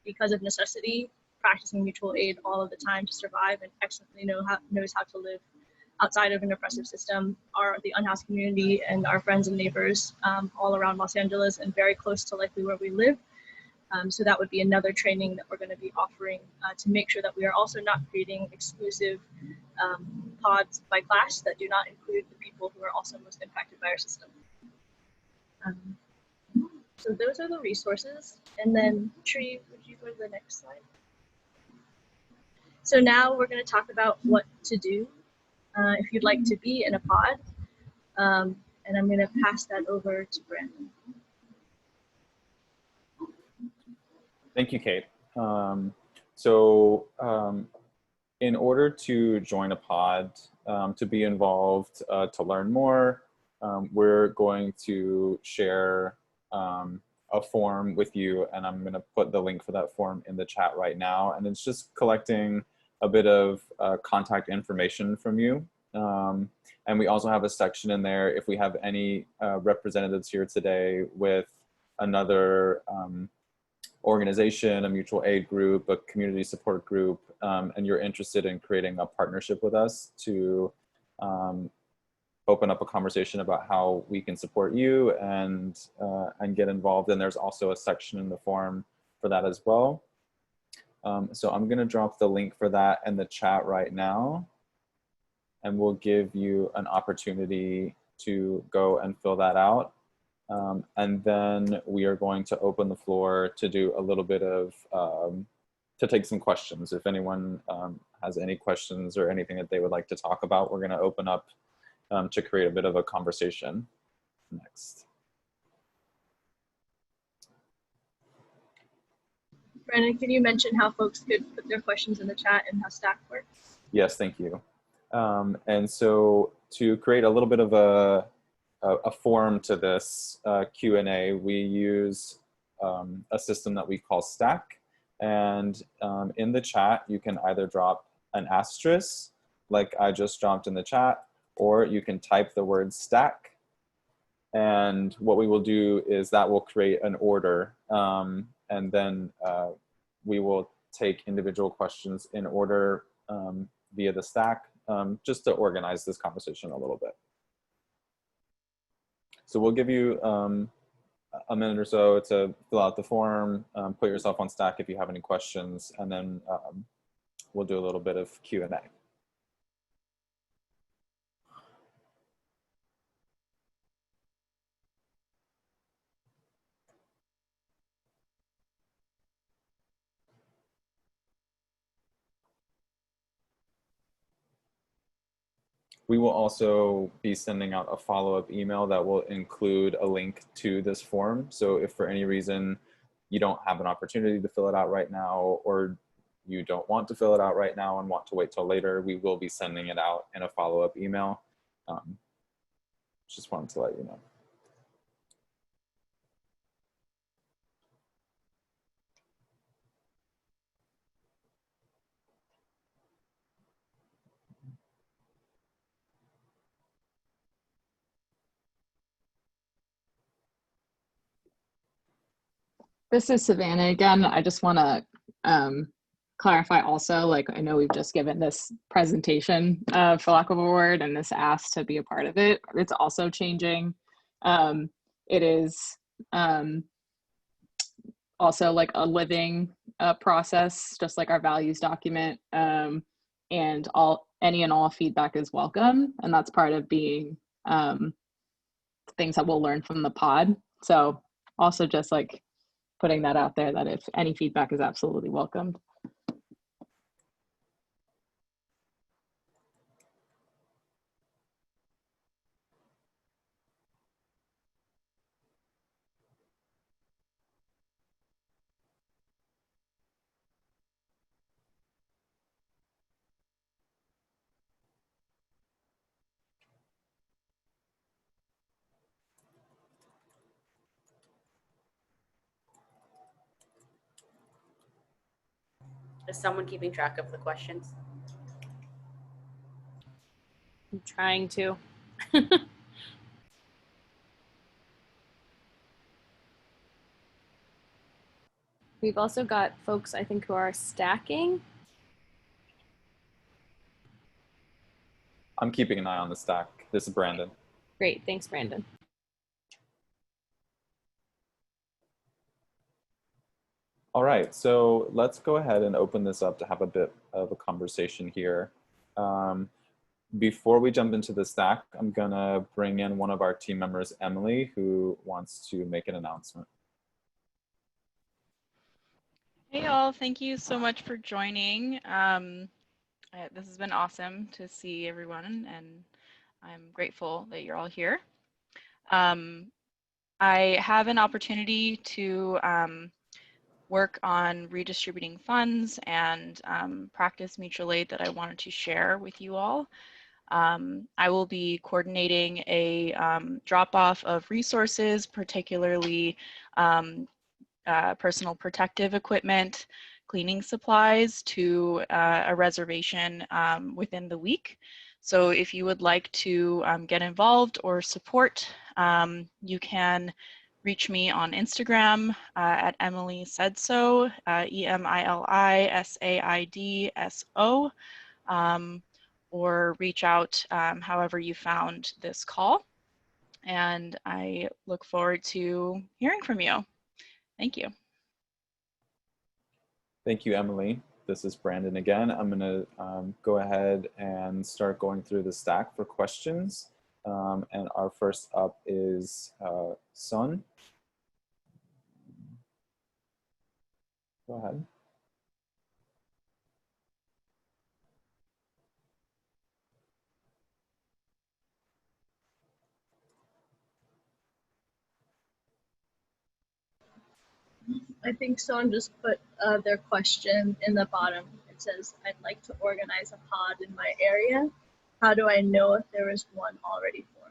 because of necessity, practicing mutual aid all of the time to survive and excellently knows how to live outside of an oppressive system, are the unhoused community and our friends and neighbors all around Los Angeles and very close to likely where we live. So that would be another training that we're going to be offering to make sure that we are also not creating exclusive pods by class that do not include the people who are also most impacted by our system. So those are the resources. And then Tree, would you go to the next slide? So now we're going to talk about what to do if you'd like to be in a pod. And I'm going to pass that over to Brandon. Thank you, Kate. In order to join a pod, to be involved, to learn more, we're going to share a form with you, and I'm going to put the link for that form in the chat right now. And it's just collecting a bit of contact information from you. And we also have a section in there if we have any representatives here today with another organization, a mutual aid group, a community support group, and you're interested in creating a partnership with us to open up a conversation about how we can support you and get involved. And there's also a section in the form for that as well. So I'm going to drop the link for that in the chat right now, and we'll give you an opportunity to go and fill that out. And then we are going to open the floor to do a little bit of, to take some questions. If anyone has any questions or anything that they would like to talk about, we're going to open up to create a bit of a conversation next. Brandon, can you mention how folks could put their questions in the chat and how Stack works? Yes, thank you. And so to create a little bit of a form to this Q&A, we use a system that we call Stack. And in the chat, you can either drop an asterisk, like I just dropped in the chat, or you can type the word Stack. And what we will do is that will create an order. And then we will take individual questions in order via the Stack, just to organize this conversation a little bit. So we'll give you a minute or so to fill out the form, put yourself on Stack if you have any questions, and then we'll do a little bit of Q&A. We will also be sending out a follow-up email that will include a link to this form. So if for any reason you don't have an opportunity to fill it out right now, or you don't want to fill it out right now and want to wait till later, we will be sending it out in a follow-up email. Just wanted to let you know. This is Savannah again. I just want to clarify also, like, I know we've just given this presentation, for lack of a word, and this asked to be a part of it. It's also changing. It is also like a living process, just like our values document, and any and all feedback is welcome. And that's part of being things that we'll learn from the pod. So also just like putting that out there, that if any feedback is absolutely welcomed. Is someone keeping track of the questions? I'm trying to. We've also got folks, I think, who are stacking. I'm keeping an eye on the stack. This is Brandon. Great, thanks, Brandon. All right, so let's go ahead and open this up to have a bit of a conversation here. Before we jump into the stack, I'm gonna bring in one of our team members, Emily, who wants to make an announcement. Hey all, thank you so much for joining. This has been awesome to see everyone, and I'm grateful that you're all here. I have an opportunity to work on redistributing funds and practice mutual aid that I wanted to share with you all. I will be coordinating a drop-off of resources, particularly personal protective equipment, cleaning supplies, to a reservation within the week. So if you would like to get involved or support, you can reach me on Instagram at Emily Said So, EMILISAIDSO, or reach out however you found this call. And I look forward to hearing from you. Thank you. Thank you, Emily. This is Brandon again. I'm gonna go ahead and start going through the stack for questions. And our first up is Sun. Go ahead. I think someone just put their question in the bottom. It says, I'd like to organize a pod in my area. How do I know if there is one already formed?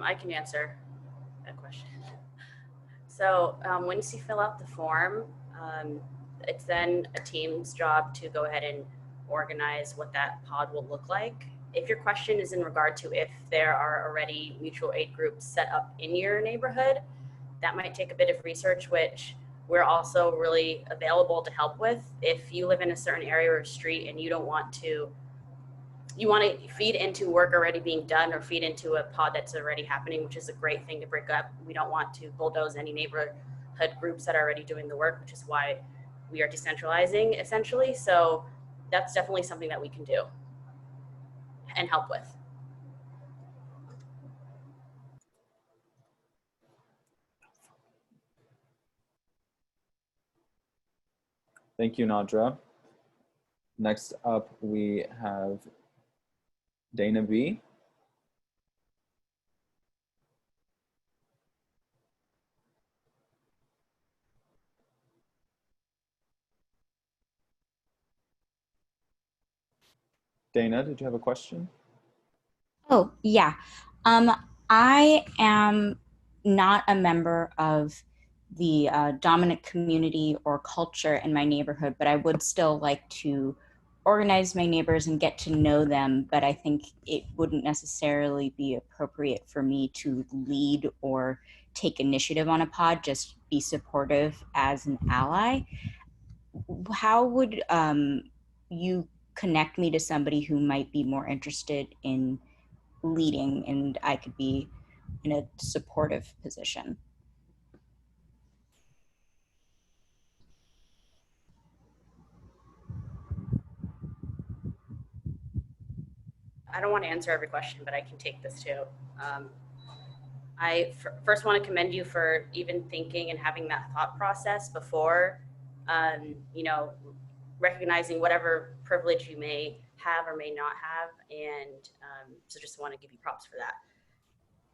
I can answer that question. So once you fill out the form, it's then a team's job to go ahead and organize what that pod will look like. If your question is in regard to if there are already mutual aid groups set up in your neighborhood, that might take a bit of research, which we're also really available to help with. If you live in a certain area or street and you don't want to, you want to feed into work already being done or feed into a pod that's already happening, which is a great thing to break up. We don't want to bulldoze any neighborhood groups that are already doing the work, which is why we are decentralizing essentially. So that's definitely something that we can do. and help with. Thank you, Nadra. Next up, we have Dana B. Dana, did you have a question? Oh, yeah. I am not a member of the dominant community or culture in my neighborhood, but I would still like to organize my neighbors and get to know them. But I think it wouldn't necessarily be appropriate for me to lead or take initiative on a pod, just be supportive as an ally. How would you connect me to somebody who might be more interested in leading and I could be in a supportive position? I don't want to answer every question, but I can take this too. I first want to commend you for even thinking and having that thought process before, you know, recognizing whatever privilege you may have or may not have. And so just want to give you props for that.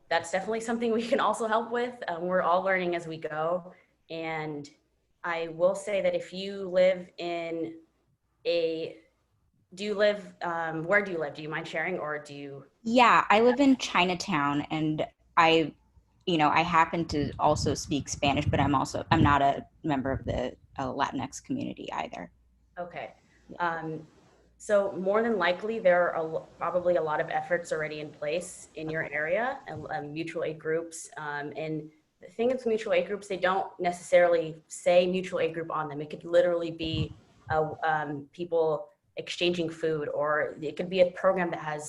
That's definitely something we can also help with. We're all learning as we go. And I will say that if you live in a, do you live, where do you live? Do you mind sharing, or do you? Yeah, I live in Chinatown, and I happen to also speak Spanish, but I'm not a member of the Latinx community either. Okay. So more than likely, there are probably a lot of efforts already in place in your area, mutual aid groups. And the thing is, mutual aid groups, they don't necessarily say mutual aid group on them. It could literally be people exchanging food, or it could be a program that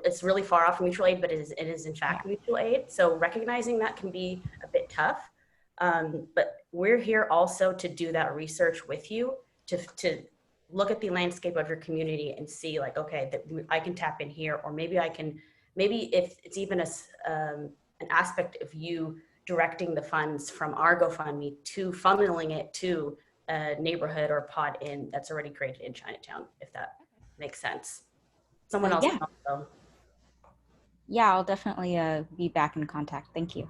it's really far off from mutual aid, but it is in fact mutual aid. So recognizing that can be a bit tough. But we're here also to do that research with you, to look at the landscape of your community and see, like, okay, that I can tap in here, or maybe if it's even an aspect of you directing the funds from our GoFundMe to funneling it to a neighborhood or pod that's already created in Chinatown, if that makes sense. Someone else. Yeah. Also. Yeah, I'll definitely be back in contact. Thank you.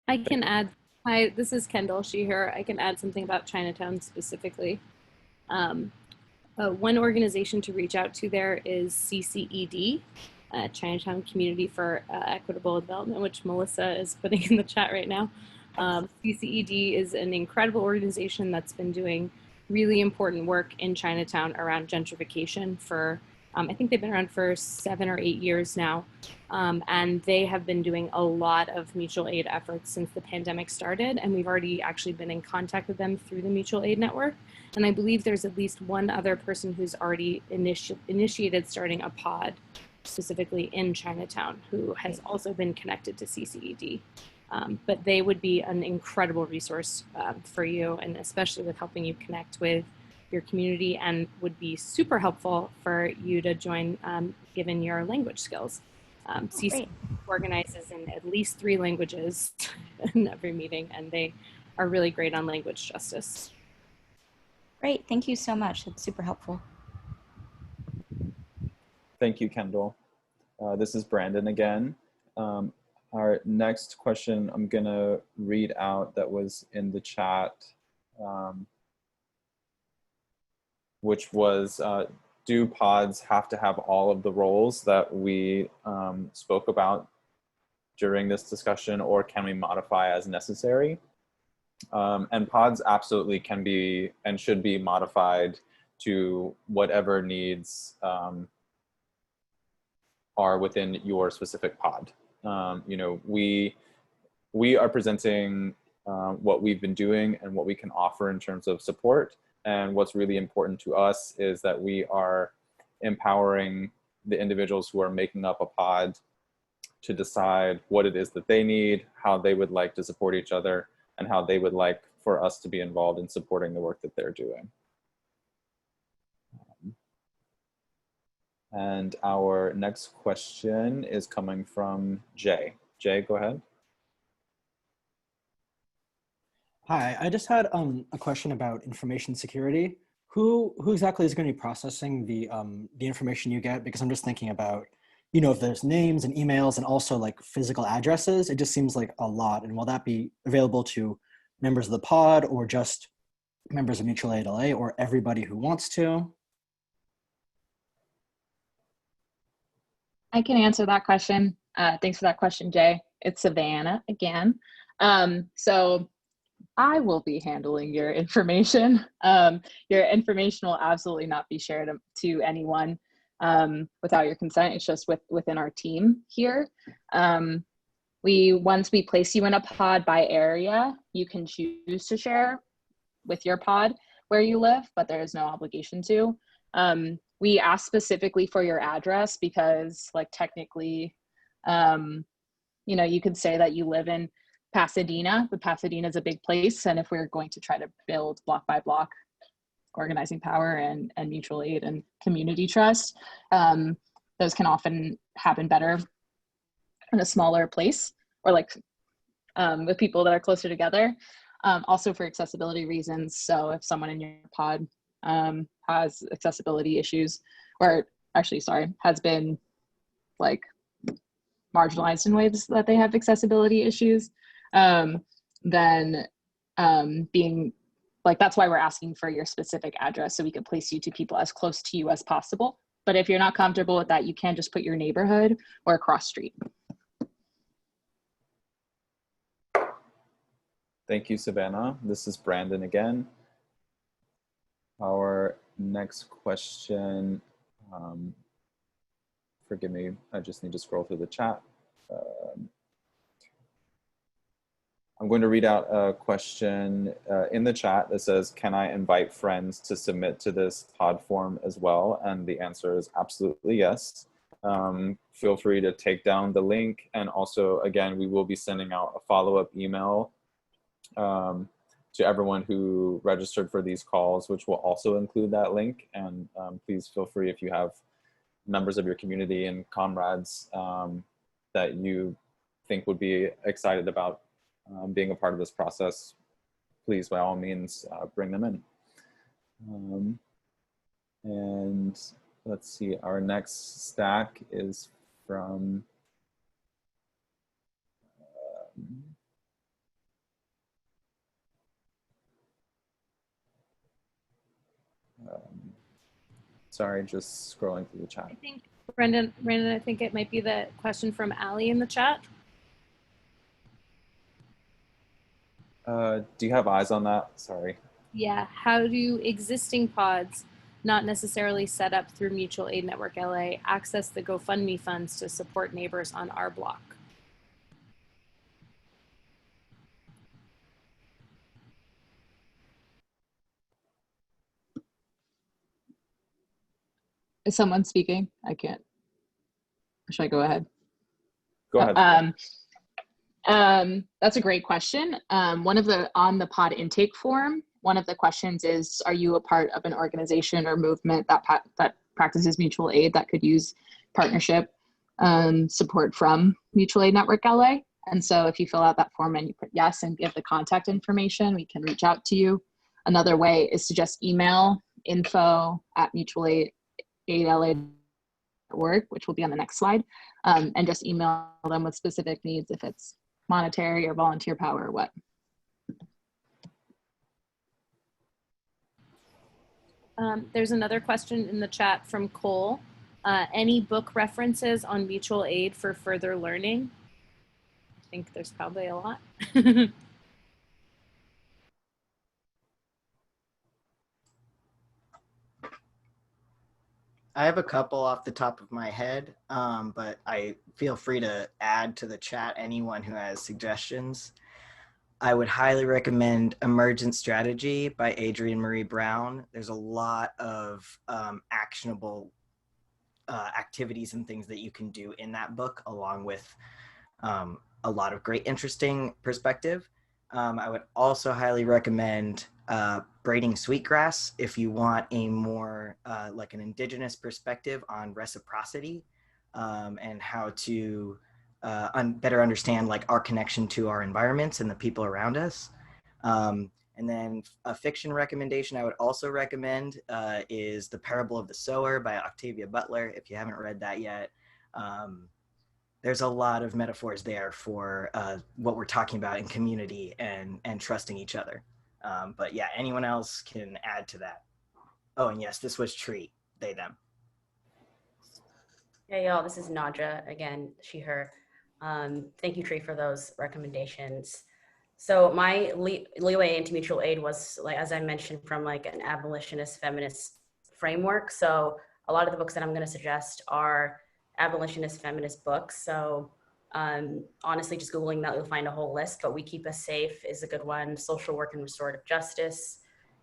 I can add, hi, this is Kendall Sheeher. I can add something about Chinatown specifically. One organization to reach out to there is CCED, Chinatown Community for Equitable Development, which Melissa is putting in the chat right now. CCED is an incredible organization that's been doing really important work in Chinatown around gentrification for, I think they've been around for 7 or 8 years now. And they have been doing a lot of mutual aid efforts since the pandemic started. And we've already actually been in contact with them through the mutual aid network. And I believe there's at least one other person who's already initiated starting a pod specifically in Chinatown who has also been connected to CCED. But they would be an incredible resource for you, and especially with helping you connect with your community, and would be super helpful for you to join given your language skills. CCED organizes in at least 3 languages in every meeting, and they are really great on language justice. Great, thank you so much. That's super helpful. Thank you, Kendall. This is Brandon again. Our next question I'm gonna read out that was in the chat, which was, do pods have to have all of the roles that we spoke about during this discussion, or can we modify as necessary? And pods absolutely can be and should be modified to whatever needs are within your specific pod. You know, we are presenting what we've been doing and what we can offer in terms of support. And what's really important to us is that we are empowering the individuals who are making up a pod to decide what it is that they need, how they would like to support each other, and how they would like for us to be involved in supporting the work that they're doing. And our next question is coming from Jay. Jay, go ahead. Hi, I just had a question about information security. Who exactly is going to be processing the information you get? Because I'm just thinking about, you know, if there's names and emails and also like physical addresses, it just seems like a lot. And will that be available to members of the pod or just members of Mutual Aid LA or everybody who wants to? I can answer that question. Thanks for that question, Jay. It's Savannah again. So I will be handling your information. Your information will absolutely not be shared to anyone without your consent. It's just within our team here. Once we place you in a pod by area, you can choose to share with your pod where you live, but there is no obligation to. We ask specifically for your address because, like, technically, you know, you could say that you live in Pasadena, but Pasadena is a big place. And if we're going to try to build block by block organizing power and mutual aid and community trust, those can often happen better in a smaller place or like with people that are closer together. Also for accessibility reasons. So if someone in your pod has accessibility issues, or actually, sorry, has been like marginalized in ways that they have accessibility issues, then being like, that's why we're asking for your specific address so we can place you to people as close to you as possible. But if you're not comfortable with that, you can just put your neighborhood or a cross street. Thank you, Savannah. This is Brandon again. Our next question, forgive me, I just need to scroll through the chat. I'm going to read out a question in the chat that says, can I invite friends to submit to this pod form as well? And the answer is absolutely yes. Feel free to take down the link. And also, again, we will be sending out a follow-up email to everyone who registered for these calls, which will also include that link. And please feel free, if you have members of your community and comrades that you think would be excited about being a part of this process, please, by all means, bring them in. And let's see, our next stack is from sorry, just scrolling through the chat. I think, Brandon, I think it might be the question from Ali in the chat. Do you have eyes on that? Sorry. Yeah, how do existing pods, not necessarily set up through Mutual Aid Network LA, access the GoFundMe funds to support neighbors on our block? Is someone speaking? I can't. Should I go ahead? Go ahead. That's a great question. On the pod intake form, one of the questions is, are you a part of an organization or movement that practices mutual aid that could use partnership support from Mutual Aid Network LA? And so if you fill out that form and you put yes and give the contact information, we can reach out to you. Another way is to just email info@mutualaidla.org, which will be on the next slide, and just email them with specific needs if it's monetary or volunteer power or what. There's another question in the chat from Cole. Any book references on mutual aid for further learning? I think there's probably a lot. I have a couple off the top of my head, but I feel free to add to the chat anyone who has suggestions. I would highly recommend Emergent Strategy by Adrienne Marie Brown. There's a lot of actionable activities and things that you can do in that book, along with a lot of great, interesting perspective. I would also highly recommend Braiding Sweetgrass if you want a more like an indigenous perspective on reciprocity and how to better understand like our connection to our environments and the people around us. And then a fiction recommendation I would also recommend is The Parable of the Sower by Octavia Butler. If you haven't read that yet, there's a lot of metaphors there for what we're talking about in community and trusting each other. But yeah, anyone else can add to that. Oh, and yes, this was Tree, they, them. Hey y'all, this is Nadra again, she, her. Thank you, Tree, for those recommendations. So my leeway into mutual aid was, like, as I mentioned, from like an abolitionist feminist framework. So a lot of the books that I'm going to suggest are abolitionist feminist books. So honestly, just Googling that, you'll find a whole list, but We Keep Us Safe is a good one. Social Work and Restorative Justice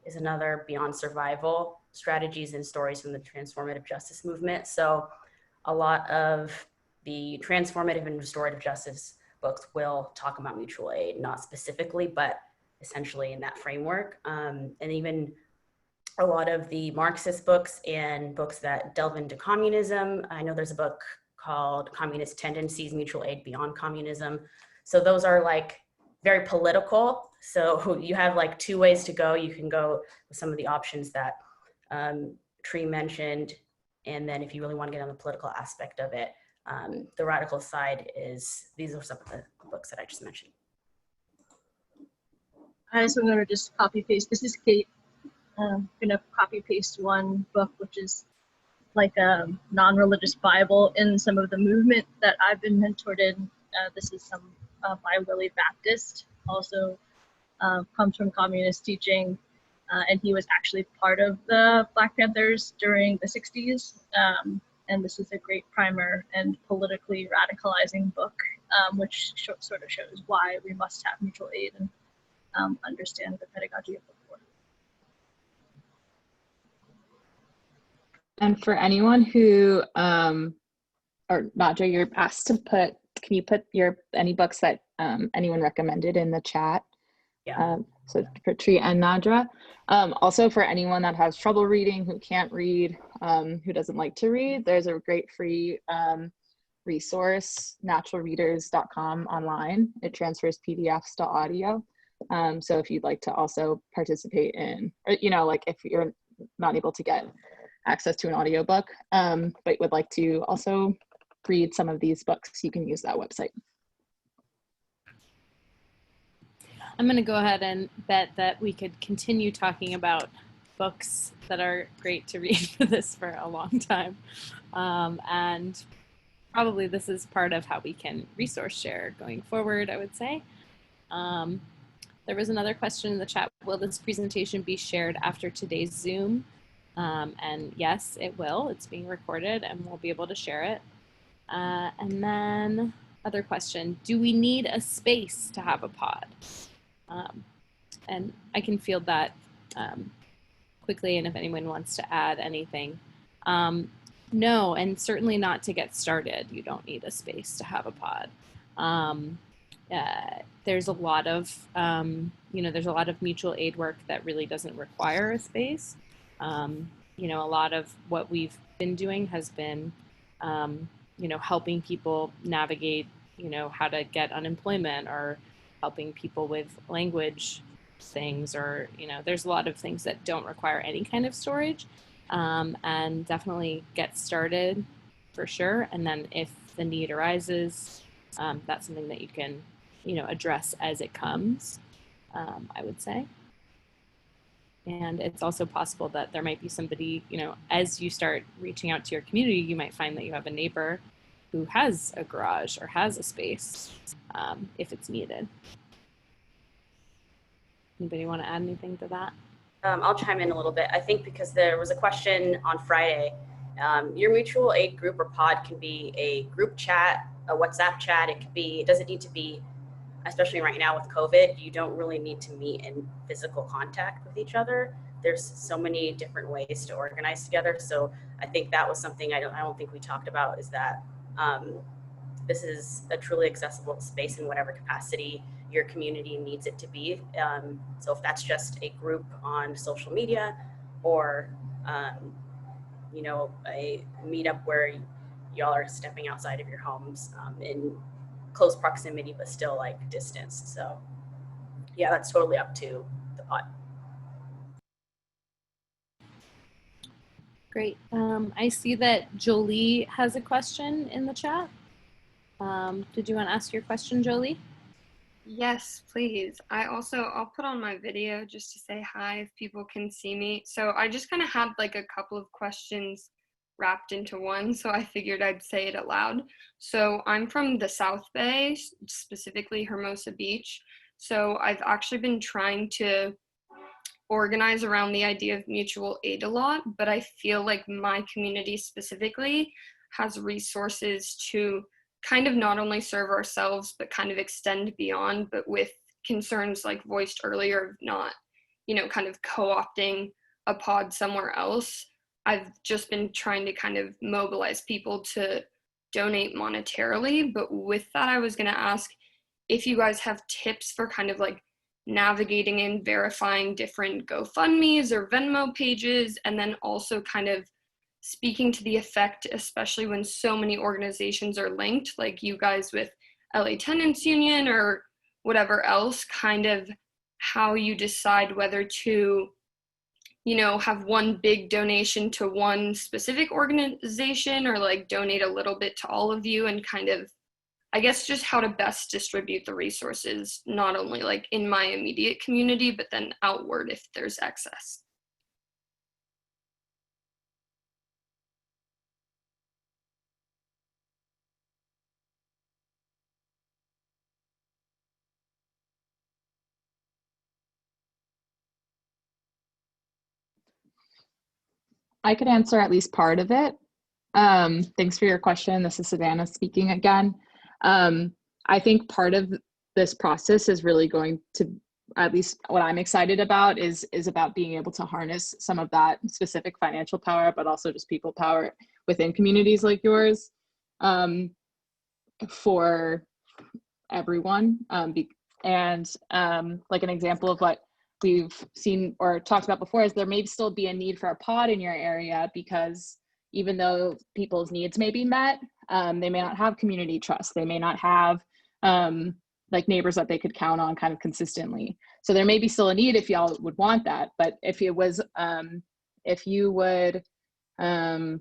is another. Beyond Survival, Strategies and Stories from the Transformative Justice Movement. So a lot of the transformative and restorative justice books will talk about mutual aid, not specifically, but essentially in that framework. And even a lot of the Marxist books and books that delve into communism. I know there's a book called Communist Tendencies, Mutual Aid Beyond Communism. So those are like very political. So you have like two ways to go. You can go with some of the options that Tree mentioned. And then if you really want to get on the political aspect of it, the radical side is, these are some of the books that I just mentioned. Hi, so I'm going to just copy paste. This is Kate. I'm going to copy paste one book, which is like a non-religious Bible in some of the movement that I've been mentored in. This is some by Willie Baptist, also comes from communist teaching. And he was actually part of the Black Panthers during the 60s. And this is a great primer and politically radicalizing book, which sort of shows why we must have mutual aid and understand the pedagogy of the poor. And for anyone who, or Nadja, you're asked to put, can you put any books that anyone recommended in the chat? Yeah. So for Tree and Nadra. Also for anyone that has trouble reading, who can't read, who doesn't like to read, there's a great free resource, naturalreaders.com online. It transfers PDFs to audio. So if you'd like to also participate in, or, you know, like if you're not able to get access to an audiobook, but would like to also read some of these books, you can use that website. I'm going to go ahead and bet that we could continue talking about books that are great to read for this for a long time. And probably this is part of how we can resource share going forward, I would say. There was another question in the chat. Will this presentation be shared after today's Zoom? And yes, it will. It's being recorded and we'll be able to share it. And then other question, do we need a space to have a pod? And I can field that quickly, and if anyone wants to add anything. No, and certainly not to get started. You don't need a space to have a pod. There's a lot of, there's a lot of mutual aid work that really doesn't require a space. A lot of what we've been doing has been, helping people navigate, how to get unemployment, or helping people with language things, or, there's a lot of things that don't require any kind of storage, and definitely get started for sure. And then if the need arises, that's something that you can, address as it comes, I would say. And it's also possible that there might be somebody, as you start reaching out to your community, you might find that you have a neighbor who has a garage or has a space, if it's needed. Anybody want to add anything to that? I'll chime in a little bit. I think because there was a question on Friday, your mutual aid group or pod can be a group chat, a WhatsApp chat. It doesn't need to be, especially right now with COVID, you don't really need to meet in physical contact with each other. There's so many different ways to organize together. So I think that was something I don't think we talked about, is that this is a truly accessible space in whatever capacity your community needs it to be. So if that's just a group on social media or, you know, a meetup where y'all are stepping outside of your homes in close proximity, but still like distance. So yeah, that's totally up to the pod. Great. I see that Jolie has a question in the chat. Did you want to ask your question, Jolie? Yes, please. I'll put on my video just to say hi if people can see me. So I just kind of had like a couple of questions wrapped into one, so I figured I'd say it aloud. So I'm from the South Bay, specifically Hermosa Beach. So I've actually been trying to organize around the idea of mutual aid a lot, but I feel like my community specifically has resources to kind of not only serve ourselves, but kind of extend beyond, but with concerns like voiced earlier of not, you know, kind of co-opting a pod somewhere else. I've just been trying to kind of mobilize people to donate monetarily, but with that, I was going to ask if you guys have tips for kind of like navigating and verifying different GoFundMe's or Venmo pages, and then also kind of speaking to the effect, especially when so many organizations are linked, like you guys with LA Tenants Union or whatever else, kind of how you decide whether to, you know, have one big donation to one specific organization or like donate a little bit to all of you, and kind of, I guess, just how to best distribute the resources, not only like in my immediate community, but then outward if there's excess. I could answer at least part of it. Thanks for your question. This is Savannah speaking again. I think part of this process is really going to, at least what I'm excited about, is about being able to harness some of that specific financial power, but also just people power within communities like yours for everyone. Like an example of what we've seen or talked about before is there may still be a need for a pod in your area, because even though people's needs may be met, they may not have community trust. They may not have like neighbors that they could count on kind of consistently. So there may be still a need if y'all would want that. But if it was, if you would, so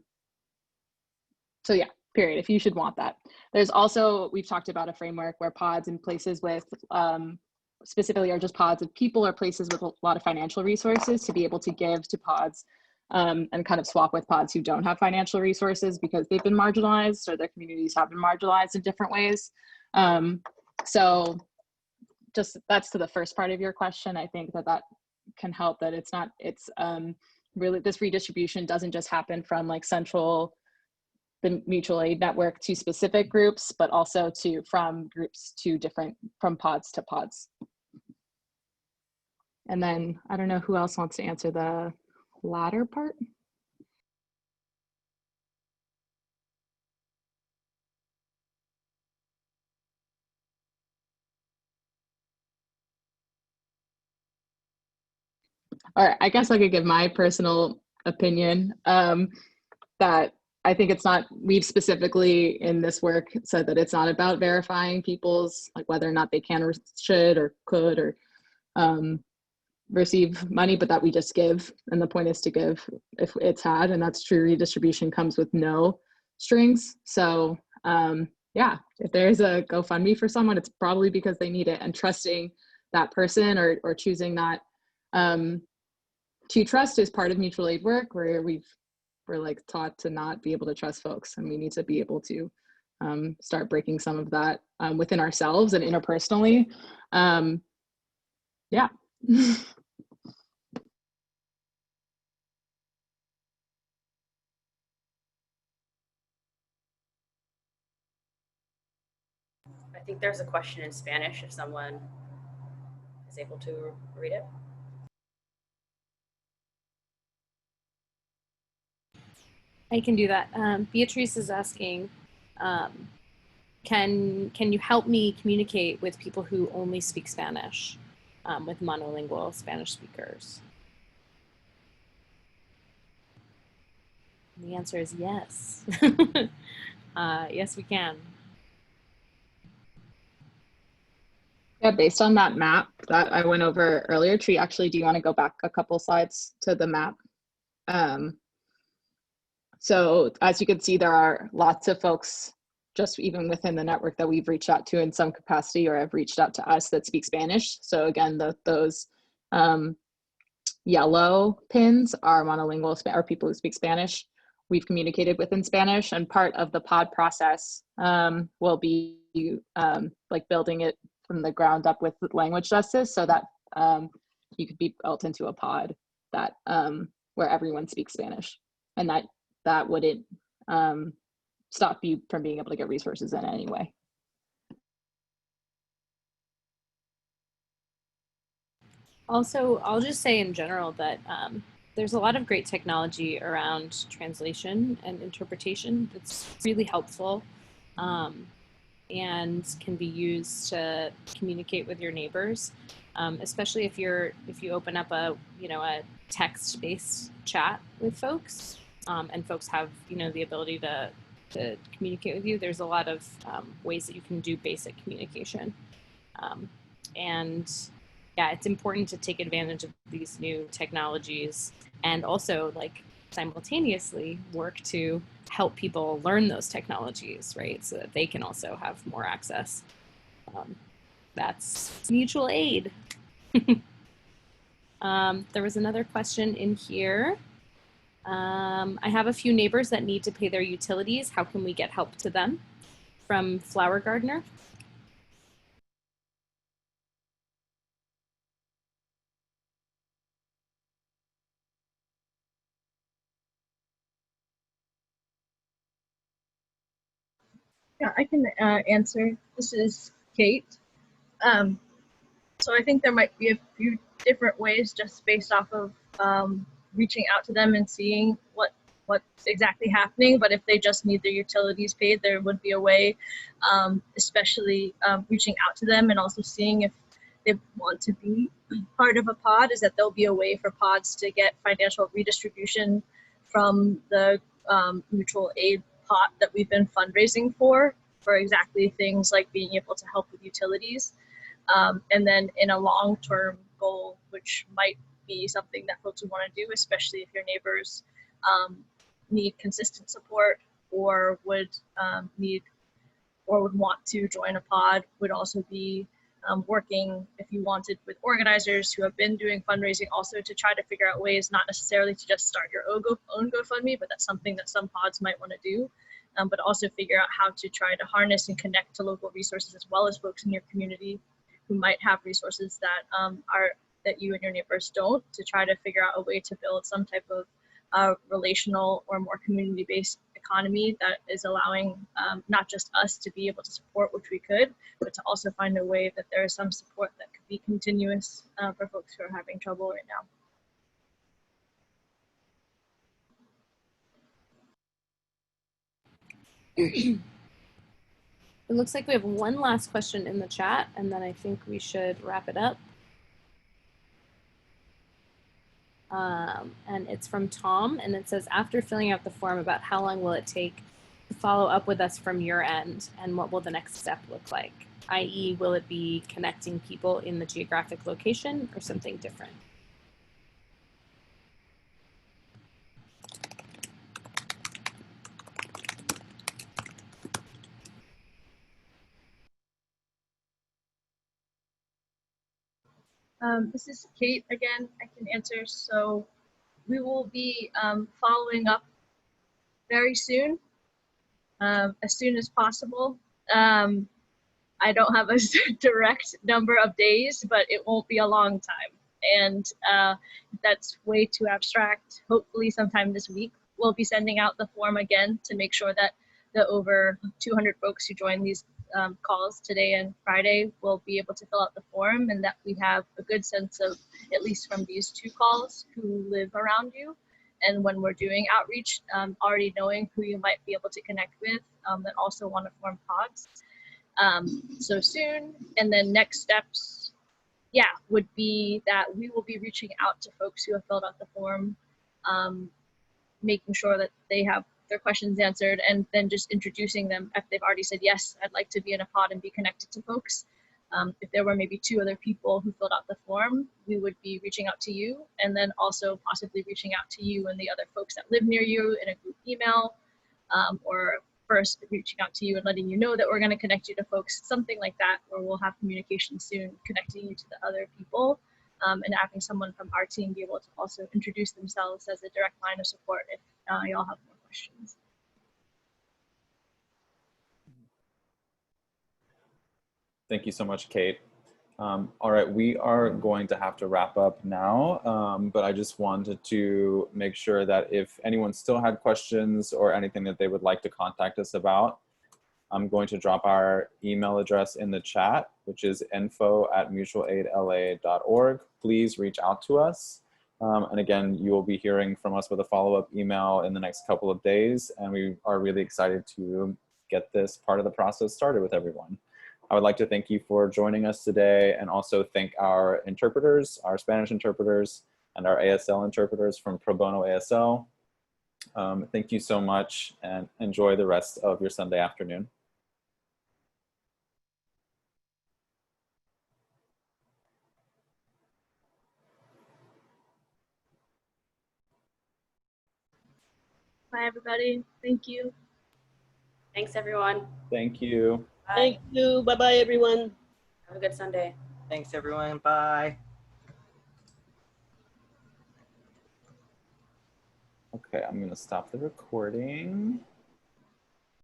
yeah, period, if you should want that. There's also, we've talked about a framework where pods in places with, specifically are just pods of people or places with a lot of financial resources to be able to give to pods and kind of swap with pods who don't have financial resources because they've been marginalized or their communities have been marginalized in different ways. So just that's to the first part of your question. I think that that can help, that it's not, it's really, this redistribution doesn't just happen from like central, the mutual aid network to specific groups, but also to from groups to different, from pods to pods. And then I don't know who else wants to answer the latter part. All right, I guess I could give my personal opinion that I think it's not, we've specifically in this work said that it's not about verifying people's, like whether or not they can or should or could or receive money, but that we just give. And the point is to give if it's had, and that's true. Redistribution comes with no strings. So yeah, if there's a GoFundMe for someone, it's probably because they need it, and trusting that person or choosing not to trust is part of mutual aid work, where we're like taught to not be able to trust folks, and we need to be able to start breaking some of that within ourselves and interpersonally. Yeah. I think there's a question in Spanish if someone is able to read it. I can do that. Beatrice is asking, can you help me communicate with people who only speak Spanish, with monolingual Spanish speakers? And the answer is yes. Yes, we can. Yeah, based on that map that I went over earlier, Tree, actually, do you want to go back a couple slides to the map? So as you can see, there are lots of folks just even within the network that we've reached out to in some capacity or have reached out to us that speak Spanish. So again, those yellow pins are monolingual or people who speak Spanish. We've communicated with in Spanish, and part of the pod process will be like building it from the ground up with language justice, so that you could be built into a pod that where everyone speaks Spanish, and that wouldn't stop you from being able to get resources in any way. Also, I'll just say in general that there's a lot of great technology around translation and interpretation that's really helpful and can be used to communicate with your neighbors, especially if you open up a text-based chat with folks and folks have the ability to communicate with you. There's a lot of ways that you can do basic communication, and yeah, it's important to take advantage of these new technologies and also like simultaneously work to help people learn those technologies, right? So that they can also have more access. That's mutual aid. There was another question in here. I have a few neighbors that need to pay their utilities. How can we get help to them? From Flower Gardener. Yeah, I can answer. This is Kate. So I think there might be a few different ways just based off of reaching out to them and seeing what's exactly happening. But if they just need their utilities paid, there would be a way, especially reaching out to them and also seeing if they want to be part of a pod, is that there'll be a way for pods to get financial redistribution from the mutual aid pot that we've been fundraising for exactly things like being able to help with utilities. And then in a long-term goal, which might be something that folks would want to do, especially if your neighbors need consistent support or would want to join a pod, would also be working, if you wanted, with organizers who have been doing fundraising also to try to figure out ways, not necessarily to just start your own GoFundMe, but that's something that some pods might want to do, but also figure out how to try to harness and connect to local resources as well as folks in your community who might have resources that you and your neighbors don't, to try to figure out a way to build some type of relational or more community-based economy that is allowing not just us to be able to support, which we could, but to also find a way that there is some support that could be continuous for folks who are having trouble right now. It looks like we have one last question in the chat, and then I think we should wrap it up. And it's from Tom, and it says, after filling out the form, about how long will it take to follow up with us from your end, and what will the next step look like? i.e., will it be connecting people in the geographic location or something different? This is Kate again. I can answer. So we will be following up very soon, as soon as possible. I don't have a direct number of days, but it won't be a long time. And that's way too abstract. Hopefully sometime this week, we'll be sending out the form again to make sure that the over 200 folks who join these calls today and Friday will be able to fill out the form, and that we have a good sense of, at least from these 2 calls, who live around you. And when we're doing outreach, already knowing who you might be able to connect with that also want to form pods. so soon. And then next steps, yeah, would be that we will be reaching out to folks who have filled out the form, making sure that they have their questions answered, and then just introducing them if they've already said, yes, I'd like to be in a pod and be connected to folks. If there were maybe 2 other people who filled out the form, we would be reaching out to you, and then also possibly reaching out to you and the other folks that live near you in a group email, or first reaching out to you and letting you know that we're going to connect you to folks, something like that, where we'll have communication soon connecting you to the other people, and having someone from our team be able to also introduce themselves as a direct line of support if y'all have more questions. Thank you so much, Kate. All right, we are going to have to wrap up now, but I just wanted to make sure that if anyone still had questions or anything that they would like to contact us about, I'm going to drop our email address in the chat, which is info@mutualaidla.org. Please reach out to us. And again, you will be hearing from us with a follow-up email in the next couple of days, and we are really excited to get this part of the process started with everyone. I would like to thank you for joining us today, and also thank our interpreters, our Spanish interpreters, and our ASL interpreters from Pro Bono ASL. Thank you so much, and enjoy the rest of your Sunday afternoon. Bye, everybody. Thank you. Thanks, everyone. Thank you. Bye. Thank you. Bye-bye, everyone. Have a good Sunday. Thanks, everyone. Bye. Okay, I'm going to stop the recording.